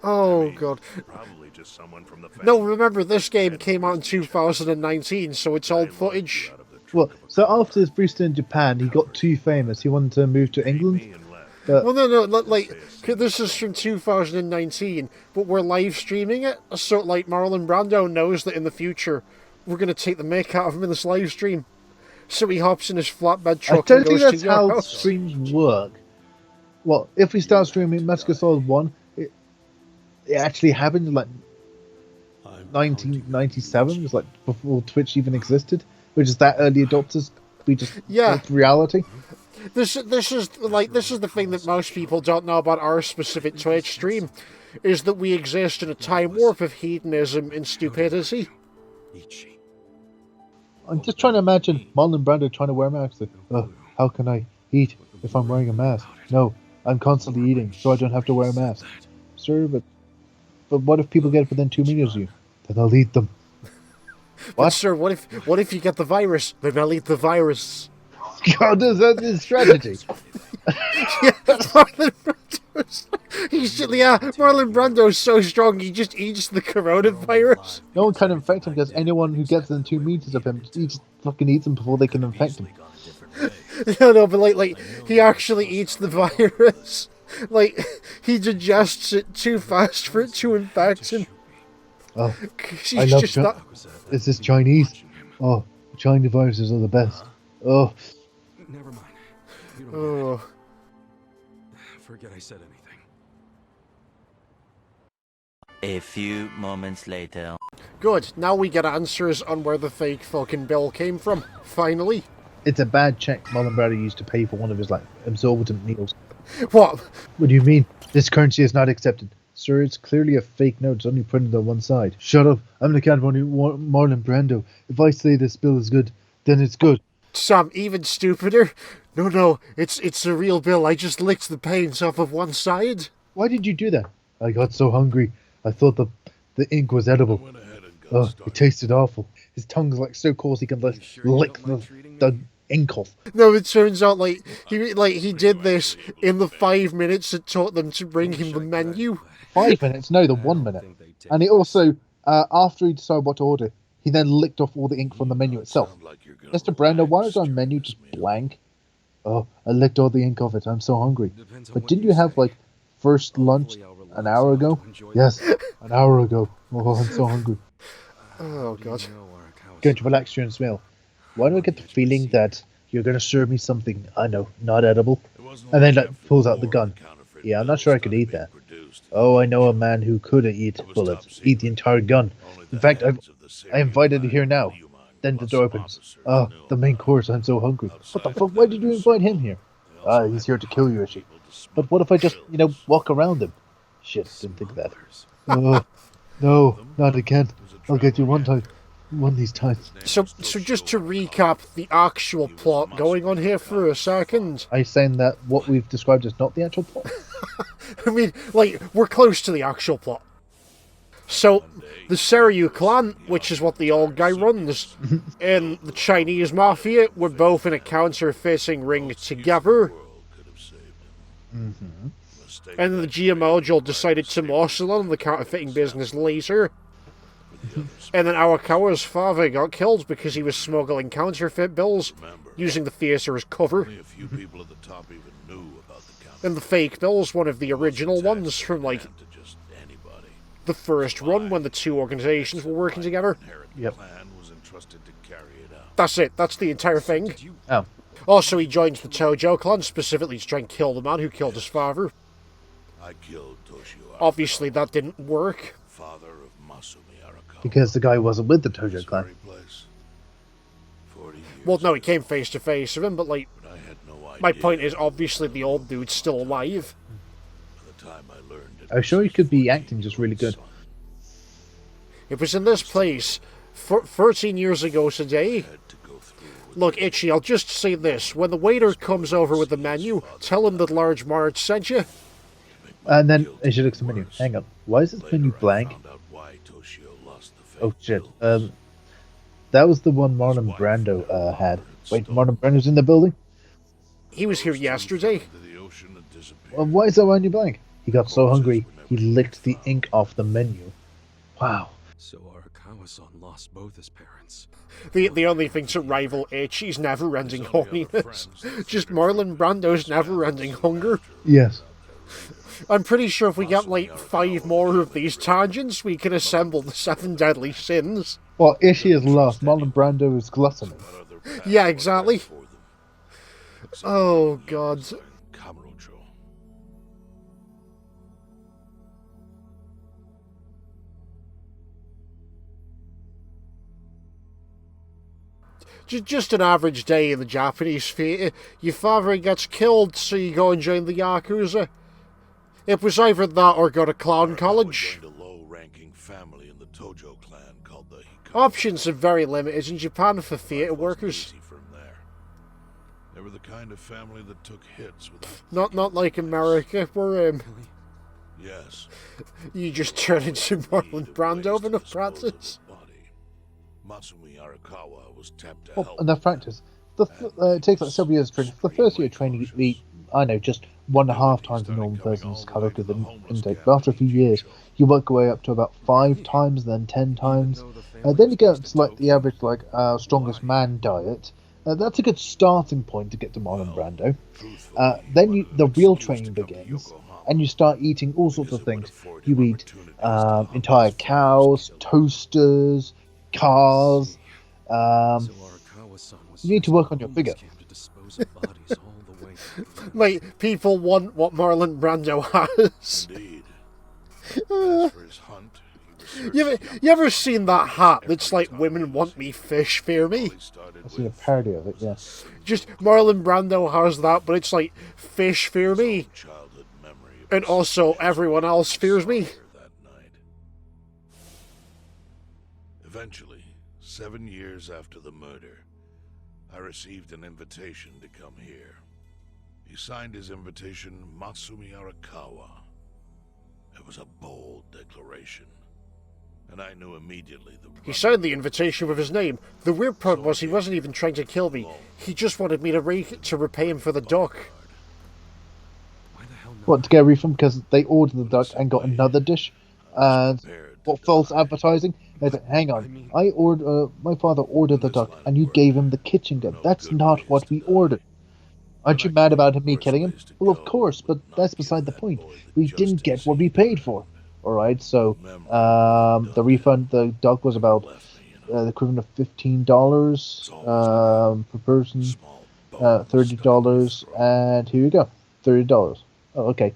Speaker 3: Oh, God.
Speaker 5: Probably just someone from the family.
Speaker 3: No, remember, this game came out in 2019, so it's old footage.
Speaker 1: Well, so after his brief stint in Japan, he got too famous. He wanted to move to England. But
Speaker 3: Well, no, like, this is from 2019, but we're live streaming it, so, like, Marlon Brando knows that in the future, we're going to take the mick out of him in this live stream. So he hops in his flatbed truck
Speaker 1: I don't
Speaker 3: and
Speaker 1: think
Speaker 3: goes
Speaker 1: that's
Speaker 3: to your
Speaker 1: how
Speaker 3: house.
Speaker 1: streams work. Well, if we start streaming Metal Gear Solid 1, it actually happened in, like, 1997, was like before Twitch even existed. We're just that early adopters. We just
Speaker 3: Yeah.
Speaker 1: like reality.
Speaker 3: this is the thing that most people don't know about our specific Twitch stream, is that we exist in a time warp of hedonism and stupidity.
Speaker 1: I'm just trying to imagine Marlon Brando trying to wear masks. Like, how can I eat if I'm wearing a mask? No, I'm constantly eating, so I don't have to wear a mask. Sir, but what if people get it within 2 meters of you? Then I'll eat them.
Speaker 3: But
Speaker 1: What?
Speaker 3: sir, what if you get the virus? Then I'll eat the virus.
Speaker 1: God, is that his strategy?
Speaker 3: Yeah, Marlon Brando's so strong he just eats the coronavirus.
Speaker 1: No one can infect him because anyone who gets within 2 meters of him, he just fucking eats him before they can infect him.
Speaker 3: No, but like he actually eats the virus. Like he digests it too fast for it to infect him.
Speaker 1: Oh,
Speaker 3: She's
Speaker 1: I love
Speaker 3: just not.
Speaker 1: Is this Chinese? Oh, Chinese viruses are the best. Oh,
Speaker 9: Never mind. You don't
Speaker 3: Oh.
Speaker 9: forget I said anything.
Speaker 4: A few moments later.
Speaker 3: Good. Now we get answers on where the fake fucking bill came from. Finally.
Speaker 1: it's a bad check Marlon Brando used to pay for one of his exorbitant meals.
Speaker 3: What?
Speaker 1: What do you mean? This currency is not accepted. Sir, it's clearly a fake note. It's only printed on one side. Shut up. I'm the cat of Marlon Brando. If I say this bill is good, then it's good.
Speaker 3: Sam, even stupider. No, it's a real bill. I just licked the paint off of one side.
Speaker 1: Why did you do that? I got so hungry. I thought the ink was edible. Oh, it tasted awful. His tongue's so coarse he can lick the ink off.
Speaker 3: No, it turns out he did this in the 5 minutes it took them to bring him the menu.
Speaker 1: 5 minutes? No, the 1 minute. And he also, after he decided what to order, he then licked off all the ink from the menu itself. Mr. Brando, why is our menu just blank? Oh, I licked all the ink off it. I'm so hungry. But didn't you have, first lunch an hour ago? Yes, an hour ago. Oh, I'm so hungry.
Speaker 3: Oh, God.
Speaker 1: Going to relax you and smell. Why do I get the feeling that you're going to serve me something, I know, not edible? And then, pulls out the gun. Yeah, I'm not sure I could eat that. Oh, I know a man who could eat bullets, eat the entire gun. In fact, I invited you here now. Then the door opens. Oh, the main course, I'm so hungry. What the fuck, why did you invite him here? He's here to kill you, is she? But what if I just, walk around him? Shit, didn't think of that. Oh, no, not again. I'll get you one of these times.
Speaker 3: So just to recap the actual plot going on here for a second.
Speaker 1: Are you saying that what we've described is not the actual plot?
Speaker 3: I mean, we're close to the actual plot. So, the Seryu clan, which is what the old guy runs, and the Chinese mafia were both in a counterfeiting ring together.
Speaker 1: Mm-hmm.
Speaker 3: And the GMO Joel decided to muscle on the counterfeiting business later. And then Arakawa's father got killed because he was smuggling counterfeit bills, using the theater as cover. And the fake bills, one of the original ones from, the first run when the two organizations were working together.
Speaker 1: Yep.
Speaker 3: That's it. That's the entire thing.
Speaker 1: Oh.
Speaker 3: Also, he joins the Tojo clan specifically to try and kill the man who killed his father. Obviously, that didn't work.
Speaker 1: Because the guy wasn't with the Tojo clan.
Speaker 3: Well, no, he came face to face with him, but my point is, obviously, the old dude's still alive.
Speaker 1: I'm sure he could be acting just really good.
Speaker 3: It was in this place 13 years ago today. Look, Itchy, I'll just say this. When the waiter comes over with the menu, tell him that Large Marge sent you.
Speaker 1: And then I should look at the menu. Hang on. Why is this menu blank? Oh, shit. That was the one Marlon Brando had. Wait, Marlon Brando's in the building?
Speaker 3: He was here yesterday.
Speaker 1: Why is that menu blank? He got so hungry, he licked the ink off the menu. Wow.
Speaker 9: So Arakawa-san lost both his parents.
Speaker 3: The only thing to rival Itchy's never-ending horniness. Just Marlon Brando's never-ending hunger.
Speaker 1: Yes.
Speaker 3: I'm pretty sure if we get 5 more of these tangents, we can assemble the 7 deadly sins.
Speaker 1: Well, Ishii is lost. Marlon Brando is gluttony.
Speaker 3: Yeah, exactly. Oh, God. Just an average day in the Japanese theatre. Your father gets killed, so you go and join the Yakuza. It was either that or go to clown college.
Speaker 5: A low-ranking family in the Tojo clan called the Hikawa.
Speaker 3: Options are very limited in Japan for theatre workers.
Speaker 5: From there. They were the kind of family that took hits with
Speaker 3: Not like America, where
Speaker 5: yes.
Speaker 3: You just turn into Marlon Brando in a practice.
Speaker 5: Matsumi Arakawa was tapped to
Speaker 1: Well,
Speaker 5: help.
Speaker 1: and the practice. It takes like several years of training. For the first year of training, it'd be, I know, just 1.5 times the normal person's caloric intake. But after a few years, you work your way up to about 5 times, then 10 times. Then you get up to like the average, like strongest man diet. That's a good starting point to get to Marlon Brando. Then the real training begins, and you start eating all sorts of things. You eat entire cows, toasters, cars. You need to work on your figure.
Speaker 3: Mate, people want what Marlon Brando has.
Speaker 5: Indeed. As for his hunt,
Speaker 3: You ever seen that hat that's like, women want me, fish fear me?
Speaker 1: I've seen a parody of it, yeah.
Speaker 3: Just Marlon Brando has that, but it's like, fish fear me. And also, everyone else fears me.
Speaker 5: Eventually, 7 years after the murder, I received an invitation to come here. He signed his invitation Matsumi Arakawa. It was a bold declaration, and I knew immediately the...
Speaker 3: He signed the invitation with his name. The weird part was he wasn't even trying to kill me. He just wanted me to repay him for the duck.
Speaker 1: What, to get a refund because they ordered the duck and got another dish? And what false advertising? They said, hang on, my father ordered the duck and you gave him the kitchen gun. That's not what we ordered. Aren't you mad about me killing him? Well, of course, but that's beside the point. We didn't get what we paid for. Alright, so the refund, the duck was about the equivalent of $15 per person, $30, and here you go, $30. Oh, okay.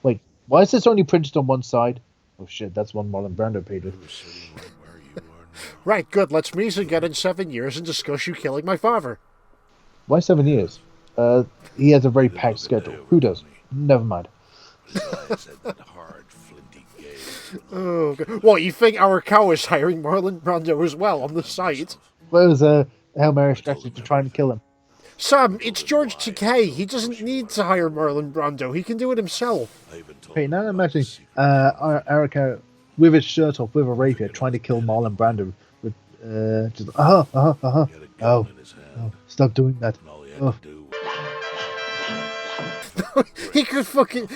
Speaker 1: Wait, why is this only printed on one side? Oh shit, that's one Marlon Brando paid with.
Speaker 3: Right, good, let's meet again in 7 years and discuss you killing my father.
Speaker 1: Why 7 years? He has a very packed schedule. Who does? Never mind.
Speaker 3: Oh, God. What, you think Arakawa is hiring Marlon Brando as well on the site?
Speaker 1: Well, it was a Hail Mary strategy to try and kill him.
Speaker 3: Sam, it's George Takei. He doesn't need to hire Marlon Brando. He can do it himself.
Speaker 1: Okay, now imagine Arakawa with his shirt off, with a rapier, trying to kill Marlon Brando. With just Oh, stop doing that. Oh.
Speaker 3: He could fucking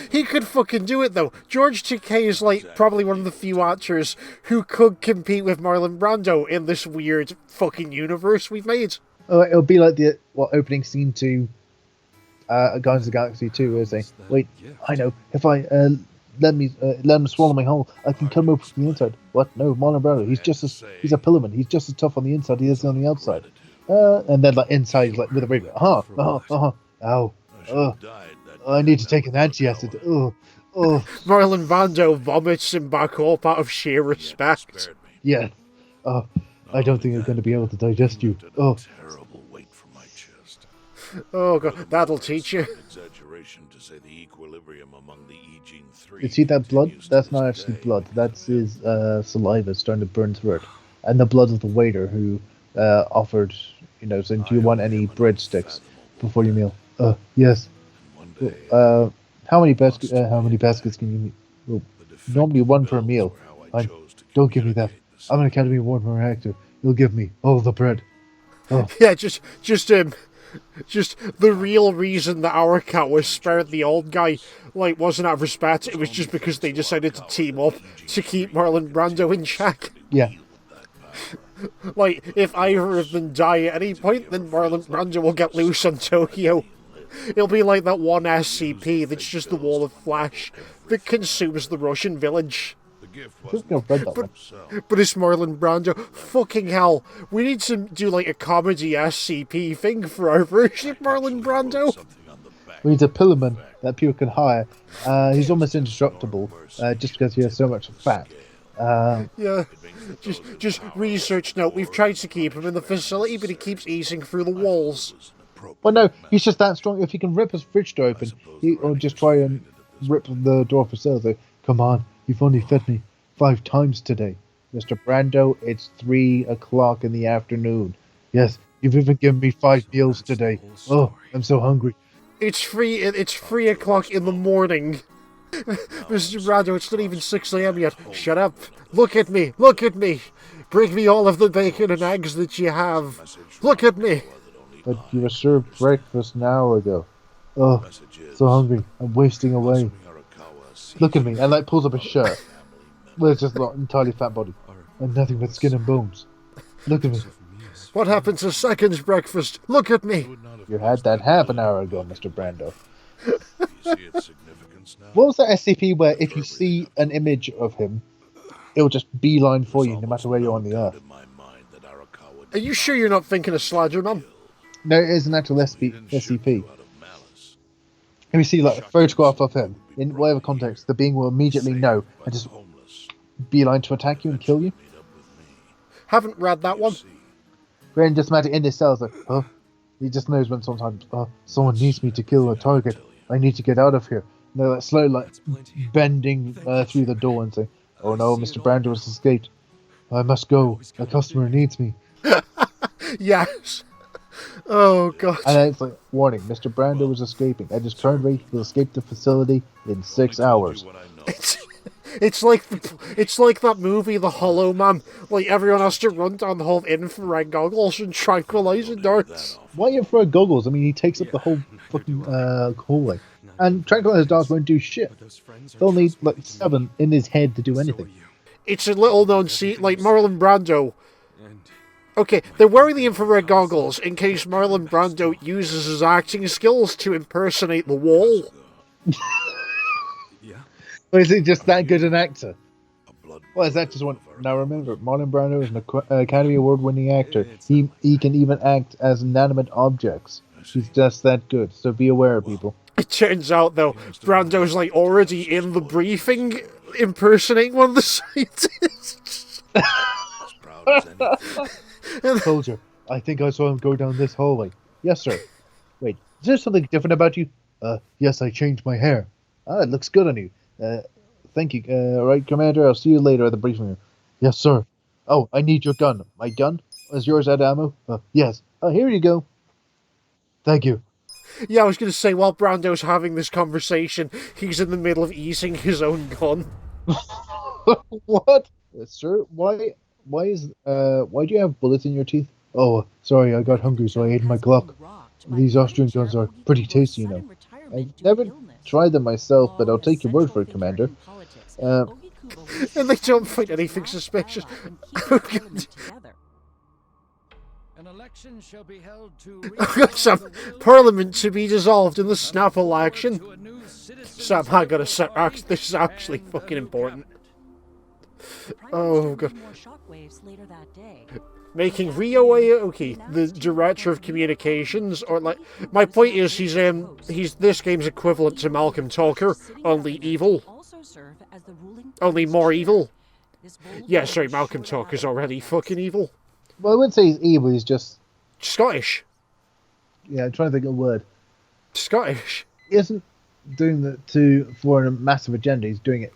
Speaker 3: do it though. George Takei is like probably one of the few actors who could compete with Marlon Brando in this weird fucking universe we've made.
Speaker 1: Oh, it'll be like the opening scene to Guardians of the Galaxy 2, where they say, "Wait, I know. If I let him swallow my whole, I can come up from the inside." What? No, Marlon Brando. He's a Pillman. He's just as tough on the inside as he is on the outside. And then like inside, he's like with a rapier. I need to take an anti-acid.
Speaker 3: Marlon Brando vomits him back up out of sheer respect.
Speaker 1: Yeah. I don't think I'm going to be able to digest you.
Speaker 5: Terrible weight from my chest.
Speaker 3: Oh God, that'll teach you.
Speaker 5: Exaggeration to say the equilibrium among the E-gene 3.
Speaker 1: You see that blood? That's not actually blood. That's his saliva starting to burn through it. And the blood of the waiter who offered, saying, "Do you want any breadsticks before your meal?" Yes. How many baskets can you eat? Well, normally one per meal. Fine. Don't give me that. I'm an Academy Award winner actor. You'll give me all the bread. Oh.
Speaker 3: Yeah, just the real reason that Arakawa spared the old guy, wasn't out of respect. It was just because they decided to team up to keep Marlon Brando in check.
Speaker 1: Yeah.
Speaker 3: If either of them die at any point, then Marlon Brando will get loose on Tokyo. It'll be like that one SCP that's just the wall of flesh that consumes the Russian village. But it's Marlon Brando. Fucking hell. We need to do a comedy SCP thing for our version of Marlon Brando.
Speaker 1: We need a Pillman that people can hire. He's almost indestructible just because he has so much fat.
Speaker 3: Yeah, just research note. We've tried to keep him in the facility, but he keeps eating through the walls.
Speaker 1: Well, no, he's just that strong. If he can rip his fridge door open, or just try and rip the door for sale. So, come on, you've only fed me 5 times today. Mr. Brando, it's 3 o'clock in the afternoon. Yes, you've even given me 5 meals today. Oh, I'm so hungry.
Speaker 3: It's 3 o'clock in the morning. Mr. Brando, it's not even 6 a.m. yet. Shut up. Look at me. Look at me. Bring me all of the bacon and eggs that you have. Look at me.
Speaker 1: But you were served breakfast an hour ago. Oh, so hungry. I'm wasting away. Look at me. And like pulls up his shirt. Well, it's just not entirely fat body. And nothing but skin and bones. Look at me.
Speaker 3: What happened to second's breakfast? Look at me.
Speaker 1: You had that half an hour ago, Mr. Brando. What was that SCP where if you see an image of him, it'll just beeline for you no matter where you're on the earth?
Speaker 3: Are you sure you're not thinking of Sladgerman?
Speaker 1: No, it is an actual SCP. If you see like a photograph of him, in whatever context, the being will immediately know and just beeline to attack you and kill you.
Speaker 3: Haven't read that one.
Speaker 1: Ren just imagine in his cells like, oh, he just knows when sometimes, oh, someone needs me to kill a target. I need to get out of here. And they're like slowly like bending through the door and saying, oh no, Mr. Brando has escaped. I must go. A customer needs me.
Speaker 3: Yes. Oh god.
Speaker 1: And then it's like, warning, Mr. Brando is escaping. At his current rate, he'll escape the facility in 6 hours.
Speaker 3: It's like that movie, The Hollow Man. Like everyone has to run down the whole infrared goggles and tranquilizer darts.
Speaker 1: Why infrared goggles? I mean, he takes up the whole fucking hallway. And tranquilizer darts won't do shit. They'll need like 7 in his head to do anything.
Speaker 3: It's a little known secret, like Marlon Brando. Okay, they're wearing the infrared goggles in case Marlon Brando uses his acting skills to impersonate the wall.
Speaker 1: Or is he just that good an actor? Well, is that just one? Now remember, Marlon Brando is an Academy Award-winning actor. He can even act as inanimate objects. He's just that good, so be aware, people.
Speaker 3: It turns out, though, Brando's like already in the briefing impersonating one of the scientists.
Speaker 1: Soldier, I think I saw him go down this hallway. Yes, sir. Wait, is there something different about you? Yes, I changed my hair. Ah, it looks good on you. Thank you. Right, Commander, I'll see you later at the briefing room. Yes, sir. Oh, I need your gun. My gun? Is yours out of ammo? Yes. Oh, here you go. Thank you.
Speaker 3: Yeah, I was going to say, while Brando's having this conversation, he's in the middle of eating his own gun.
Speaker 1: What? Sir, why do you have bullets in your teeth? Oh, sorry, I got hungry, so I ate my Glock. These Austrian guns are pretty tasty, you know. I've never tried them myself, but I'll take your word for it, Commander.
Speaker 3: And they don't find anything suspicious.
Speaker 10: An election shall be held to
Speaker 3: Sam, Parliament to be dissolved in the snap election. Sam, I gotta say, this is actually fucking important. Oh god. Making Rio Aoki the director of communications, or like, my point is he's this game's equivalent to Malcolm Tucker, only evil. Only more evil. Yeah, sorry, Malcolm Tucker's already fucking evil.
Speaker 1: Well, I wouldn't say he's evil, he's just
Speaker 3: Scottish.
Speaker 1: Yeah, I'm trying to think of a word.
Speaker 3: Scottish.
Speaker 1: He isn't doing it for a massive agenda, he's doing it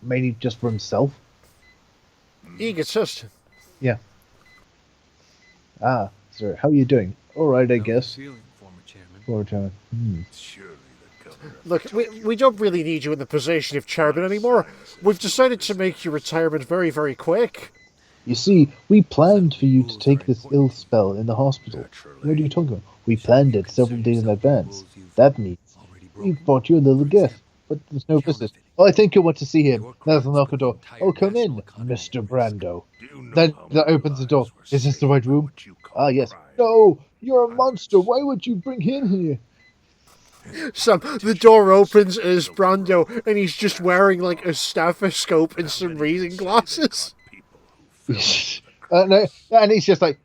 Speaker 1: mainly just for himself.
Speaker 3: Egotist.
Speaker 1: Yeah. Ah, sir, how are you doing? Alright, I guess. Former chairman.
Speaker 3: Look, we don't really need you in the position of chairman anymore. We've decided to make your retirement very, very quick.
Speaker 1: You see, we planned for you to take this ill spell in the hospital. What are you talking about? We planned it several days in advance. That means we bought you a little gift, but there's no business. Oh, I think you want to see him. There's a knock on the door. Oh, come in, Mr. Brando. That opens the door. Is this the right room? Ah, yes. No, you're a monster. Why would you bring him here?
Speaker 3: Sam, the door opens as Brando, and he's just wearing like a stethoscope and some reading glasses.
Speaker 1: No, and he's just like,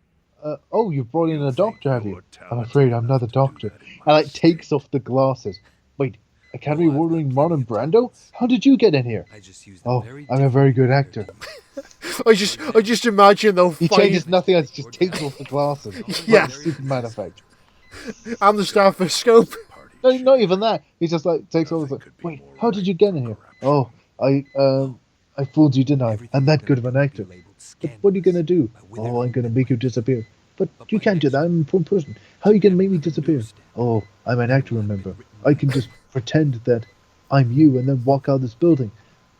Speaker 1: oh, you brought in a doctor, have you? I'm afraid I'm not a doctor. And like takes off the glasses. Wait, Academy Award-winning Marlon Brando? How did you get in here? Oh, I'm a very good actor.
Speaker 3: I just imagine though.
Speaker 1: He changes nothing else, just takes off the glasses.
Speaker 3: Yeah.
Speaker 1: Like the Superman effect.
Speaker 3: And the stethoscope.
Speaker 1: No, not even that. He just like takes all the. Wait, how did you get in here? Oh, I fooled you, didn't I? I'm that good of an actor. But what are you gonna do? Oh, I'm gonna make you disappear. But you can't do that. I'm an important person. How are you gonna make me disappear? Oh, I'm an actor, remember? I can just pretend that I'm you and then walk out of this building.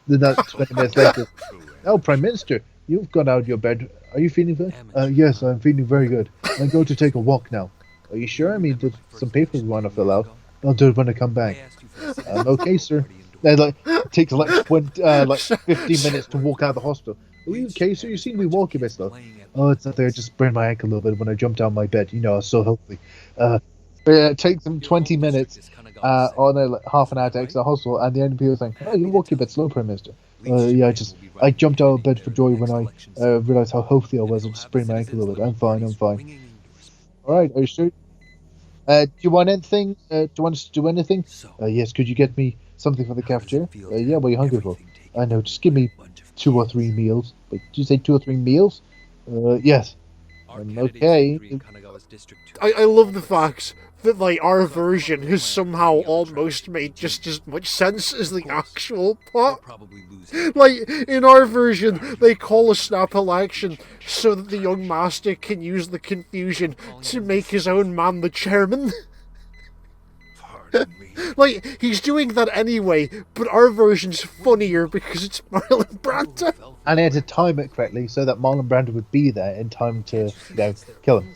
Speaker 1: Then that's 20 minutes later. Oh, Prime Minister, you've got out of your bed. Are you feeling good? Yes, I'm feeling very good. I'm going to take a walk now. Are you sure? I mean, there's some papers we want to fill out. I'll do it when I come back. Okay, sir. Then, it takes like 15 minutes to walk out of the hospital. Are you okay, sir? You seem to be walking a bit slow. Oh, it's nothing. I just sprained my ankle a little bit when I jumped out of my bed. You know, I was so healthy. It takes them 20 minutes or half an hour to exit the hospital, and the only people saying, "Oh, you're walking a bit slow, Prime Minister." Yeah, I jumped out of bed for joy when I realised how healthy I was. I just sprained my ankle a little bit. I'm fine. All right, are you sure? Do you want anything? Do you want us to do anything? Yes, could you get me something for the cafeteria? Yeah, what are you hungry for? I know, just give me 2 or 3 meals. Wait, did you say 2 or 3 meals? Yes. Okay.
Speaker 3: I love the fact that our version has somehow almost made just as much sense as the actual plot. In our version, they call a snap election so that the young master can use the confusion to make his own man the chairman. He's doing that anyway, but our version's funnier because it's Marlon Brando.
Speaker 1: And they had to time it correctly so that Marlon Brando would be there in time to, kill him.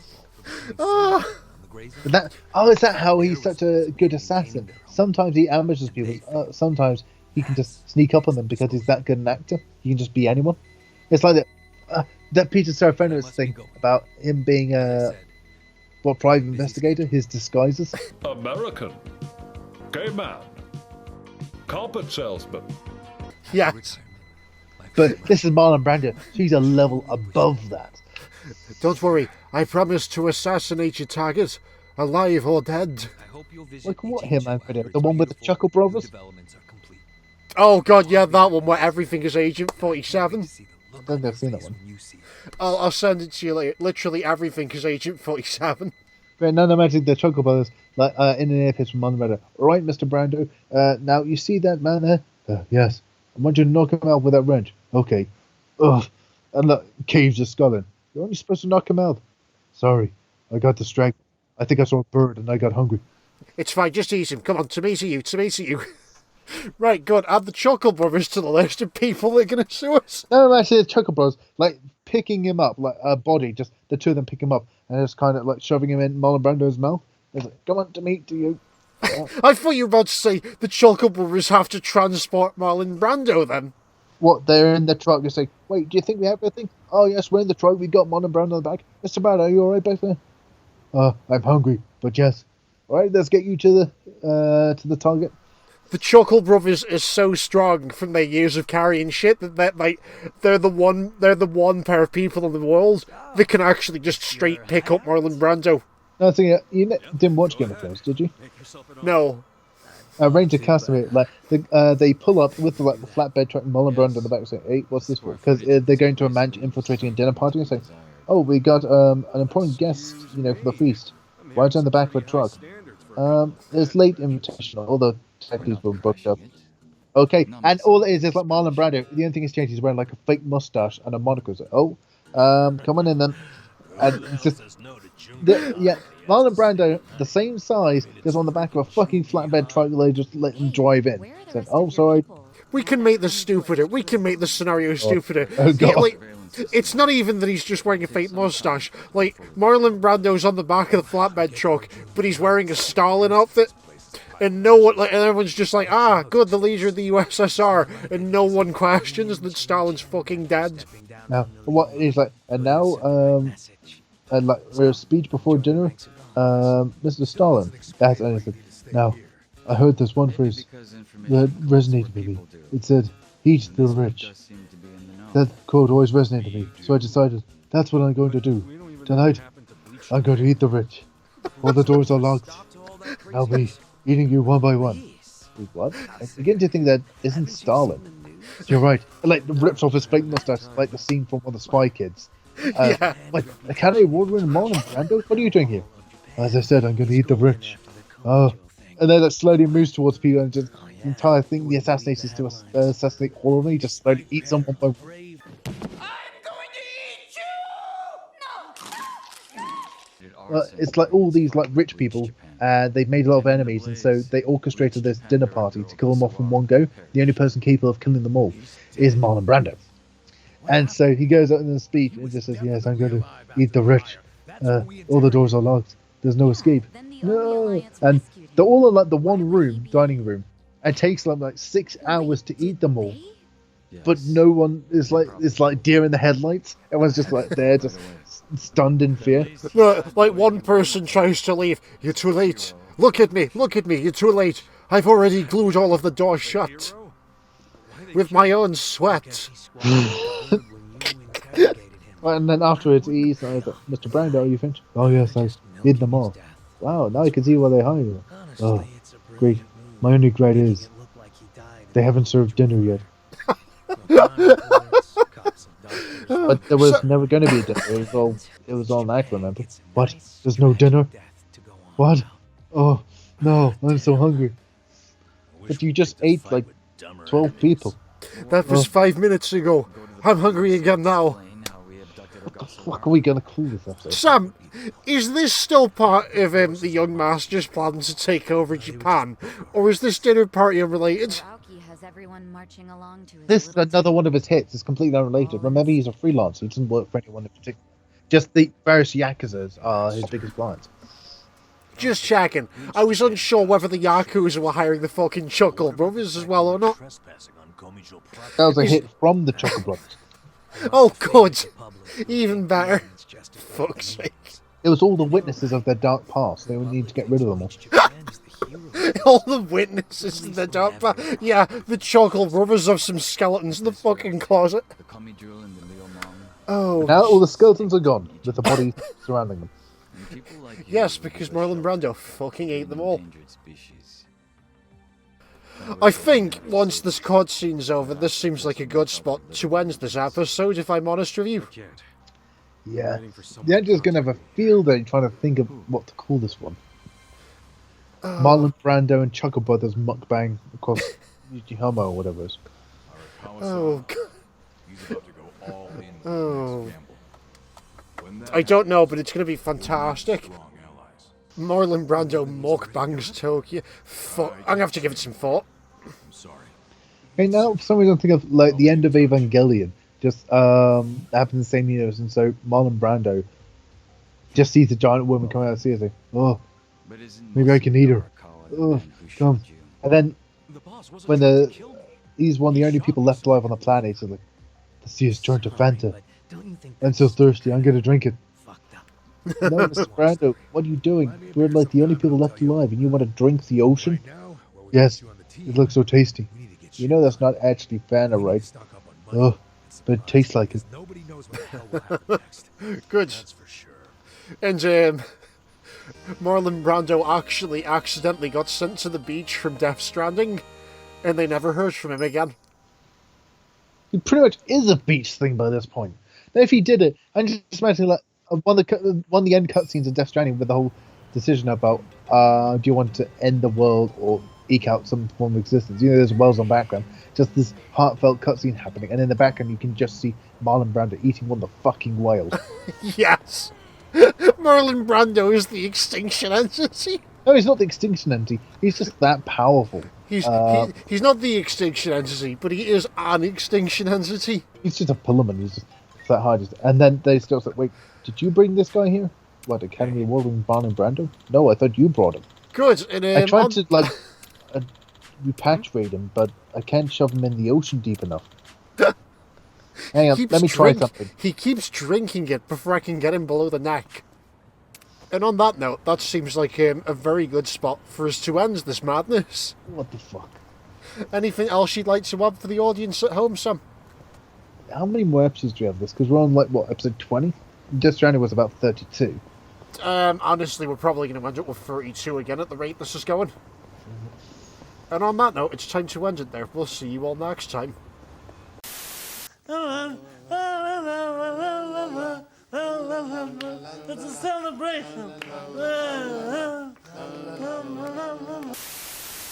Speaker 1: Is that how he's such a good assassin? Sometimes he ambushes people. Sometimes he can just sneak up on them because he's that good an actor. He can just be anyone. It's like that Peter Serafinowicz thing about him being private investigator. His disguises.
Speaker 11: American, gay man, carpet salesman.
Speaker 3: Yeah.
Speaker 1: But this is Marlon Brando. She's a level above that.
Speaker 3: Don't worry, I promise to assassinate your target, alive or dead.
Speaker 1: Like what Hitman video? The one with the Chuckle Brothers?
Speaker 3: Oh god, yeah, that one where everything is Agent 47.
Speaker 1: I don't think I've seen that one.
Speaker 3: I'll send it to you later. Literally everything is Agent 47.
Speaker 1: But now imagine the Chuckle Brothers in an earpiece from Marlon Brando. Alright, Mr. Brando, now you see that man there? Yes. I want you to knock him out with that wrench. Okay. Ugh. And look, caves his skull in. You're only supposed to knock him out. Sorry, I got distracted. I think I saw a bird and I got hungry.
Speaker 3: It's fine, just eat him. Come on, tomato you. Right, good. Add the Chuckle Brothers to the list of people that are going to sue us.
Speaker 1: No, actually, the Chuckle Brothers, picking him up, like a body, just the two of them pick him up, and just kind of shoving him in Marlon Brando's mouth. It's like, come on, to you.
Speaker 3: I thought you were about to say the Chuckle Brothers have to transport Marlon Brando then.
Speaker 1: What, they're in the truck, you say, wait, do you think we have everything? Oh, yes, we're in the truck, we got Marlon Brando on the back. Mr. Brando, are you alright back there? I'm hungry, but yes. Alright, let's get you to the target.
Speaker 3: The Chuckle Brothers is so strong from their years of carrying shit that they're the one pair of people in the world that can actually just straight pick up Marlon Brando.
Speaker 1: No, you didn't watch Game of Thrones, did you?
Speaker 3: No.
Speaker 1: Ranger Casimir, they pull up with the flatbed truck and Marlon Brando in the back and say, hey, what's this for? Because they're going to a mansion infiltrating a dinner party and say, oh, we got an important guest, for the feast. Right on the back of a truck. There's late invitation, all the detectives were booked up. Okay, and all it is Marlon Brando. The only thing he's changed, he's wearing a fake mustache and a monocle. So, come on in then. And it's just, Marlon Brando, the same size, is on the back of a fucking flatbed truck. They just let him drive in. Said, oh, sorry.
Speaker 3: We can make this stupider. We can make the scenario stupider.
Speaker 1: Oh, God.
Speaker 3: It's not even that he's just wearing a fake mustache. Marlon Brando's on the back of the flatbed truck, but he's wearing a Stalin outfit. And no one, and everyone's just like, good, the leader of the USSR. And no one questions that Stalin's fucking dead.
Speaker 1: Now, what is and now, a speech before dinner, Mr. Stalin. That's anything. Now, I heard this one phrase that resonated with me. It said, eat the rich. That quote always resonated with me. So I decided, that's what I'm going to do. Tonight, I'm going to eat the rich. All the doors are locked. I'll be eating you one by one. Wait, what? I begin to think that isn't Stalin. You're right. Like, rips off his fake mustache, like the scene from one of the Spy Kids.
Speaker 3: Yeah.
Speaker 1: Like, Academy Award-winning Marlon Brando? What are you doing here? As I said, I'm going to eat the rich. Oh. And then that slowly moves towards people and just the entire thing, the assassination is to assassinate all of them. He just slowly eats someone by it's like all these like rich people, and they've made a lot of enemies, and so they orchestrated this dinner party to kill them off in one go. The only person capable of killing them all is Marlon Brando. And so he goes out in the speech and just says, "Yes, I'm going to eat the rich. All the doors are locked. There's no escape." No, and they're all in like the one room, dining room. It takes them like 6 hours to eat them all. But no one is like, it's like deer in the headlights. Everyone's just like there, just stunned in fear.
Speaker 3: No, like one person tries to leave. You're too late. Look at me, you're too late. I've already glued all of the doors shut. With my own sweat.
Speaker 1: And then afterwards, he's like, "Mr. Brando, are you finished?" "Oh yes, I hid them all." "Wow, now I can see where they hide." "Oh, great. My only regret is they haven't served dinner yet." But there was never going to be a dinner. It was all an act, remember? What? There's no dinner? What? Oh, no, I'm so hungry. But you just ate like 12 people.
Speaker 3: That was 5 minutes ago. I'm hungry again now.
Speaker 1: What the fuck are we going to call this episode?
Speaker 3: Sam, is this still part of the young master's plan to take over Japan? Or is this dinner party unrelated?
Speaker 1: This is another one of his hits. It's completely unrelated. Remember, he's a freelancer. He doesn't work for anyone in particular. Just the various Yakuzas are his biggest clients.
Speaker 3: Just checking. I was unsure whether the Yakuza were hiring the fucking Chuckle Brothers as well or not.
Speaker 1: That was a hit from the Chuckle Brothers.
Speaker 3: Oh, good. Even better. Fuck's sake.
Speaker 1: It was all the witnesses of their dark past. They would need to get rid of them all.
Speaker 3: All the witnesses in the dark past. Yeah, the Chuckle Brothers have some skeletons in the fucking closet. Oh.
Speaker 1: Now all the skeletons are gone, with the bodies surrounding them.
Speaker 3: Yes, because Marlon Brando fucking ate them all. I think once this cutscene's over, this seems like a good spot to end this episode, if I'm honest with you.
Speaker 1: Yeah. The editor's going to have a field day trying to think of what to call this one. Marlon Brando and Chuckle Brothers Mukbang, of course, Yolkoholma or whatever it is.
Speaker 3: Oh, God. Oh. I don't know, but it's going to be fantastic. Marlon Brando Mukbangs Tokyo. I'm going to have to give it some thought.
Speaker 1: Okay, now for some reason I think of like the end of Evangelion. Just happened in the same universe, and so Marlon Brando just sees a giant woman coming out of the sea and says, "Oh, maybe I can eat her. Oh, come." And then when he's one of the only people left alive on the planet, he's like, "The sea has turned to Fanta. I'm so thirsty, I'm gonna drink it." No, Mr. Brando, what are you doing? We're like the only people left alive, and you want to drink the ocean? Yes, it looks so tasty. You know that's not actually Fanta, right? Oh, but it tastes like it.
Speaker 3: Good. And Marlon Brando actually accidentally got sent to the beach from Death Stranding, and they never heard from him again.
Speaker 1: He pretty much is a beach thing by this point. Now, if he did it, I'm just imagining like one of the end cutscenes of Death Stranding with the whole decision about do you want to end the world or eke out some form of existence. You know, there's whales on background, just this heartfelt cutscene happening, and in the background you can just see Marlon Brando eating one of the fucking whales.
Speaker 3: Yes, Marlon Brando is the extinction entity.
Speaker 1: No, he's not the extinction entity. He's just that powerful.
Speaker 3: He's not the extinction entity, but he is an extinction entity.
Speaker 1: He's just a Pullman. He's just that hard. And then they still say, "Wait, did you bring this guy here? What, Academy Award-winning Marlon Brando? No, I thought you brought him."
Speaker 3: Good. And,
Speaker 1: I tried to repatriate him, but I can't shove him in the ocean deep enough. Hang on, let me try something.
Speaker 3: He keeps drinking it before I can get him below the neck. And on that note, that seems like a very good spot for us to end this madness.
Speaker 1: What the fuck?
Speaker 3: Anything else you'd like to add for the audience at home, Sam?
Speaker 1: How many more episodes do you have this? Because we're on, like, what, episode 20? Death Stranding was about 32.
Speaker 3: Honestly, we're probably going to end up with 32 again at the rate this is going. And on that note, it's time to end it there. We'll see you all next time.
Speaker 12: It's a celebration.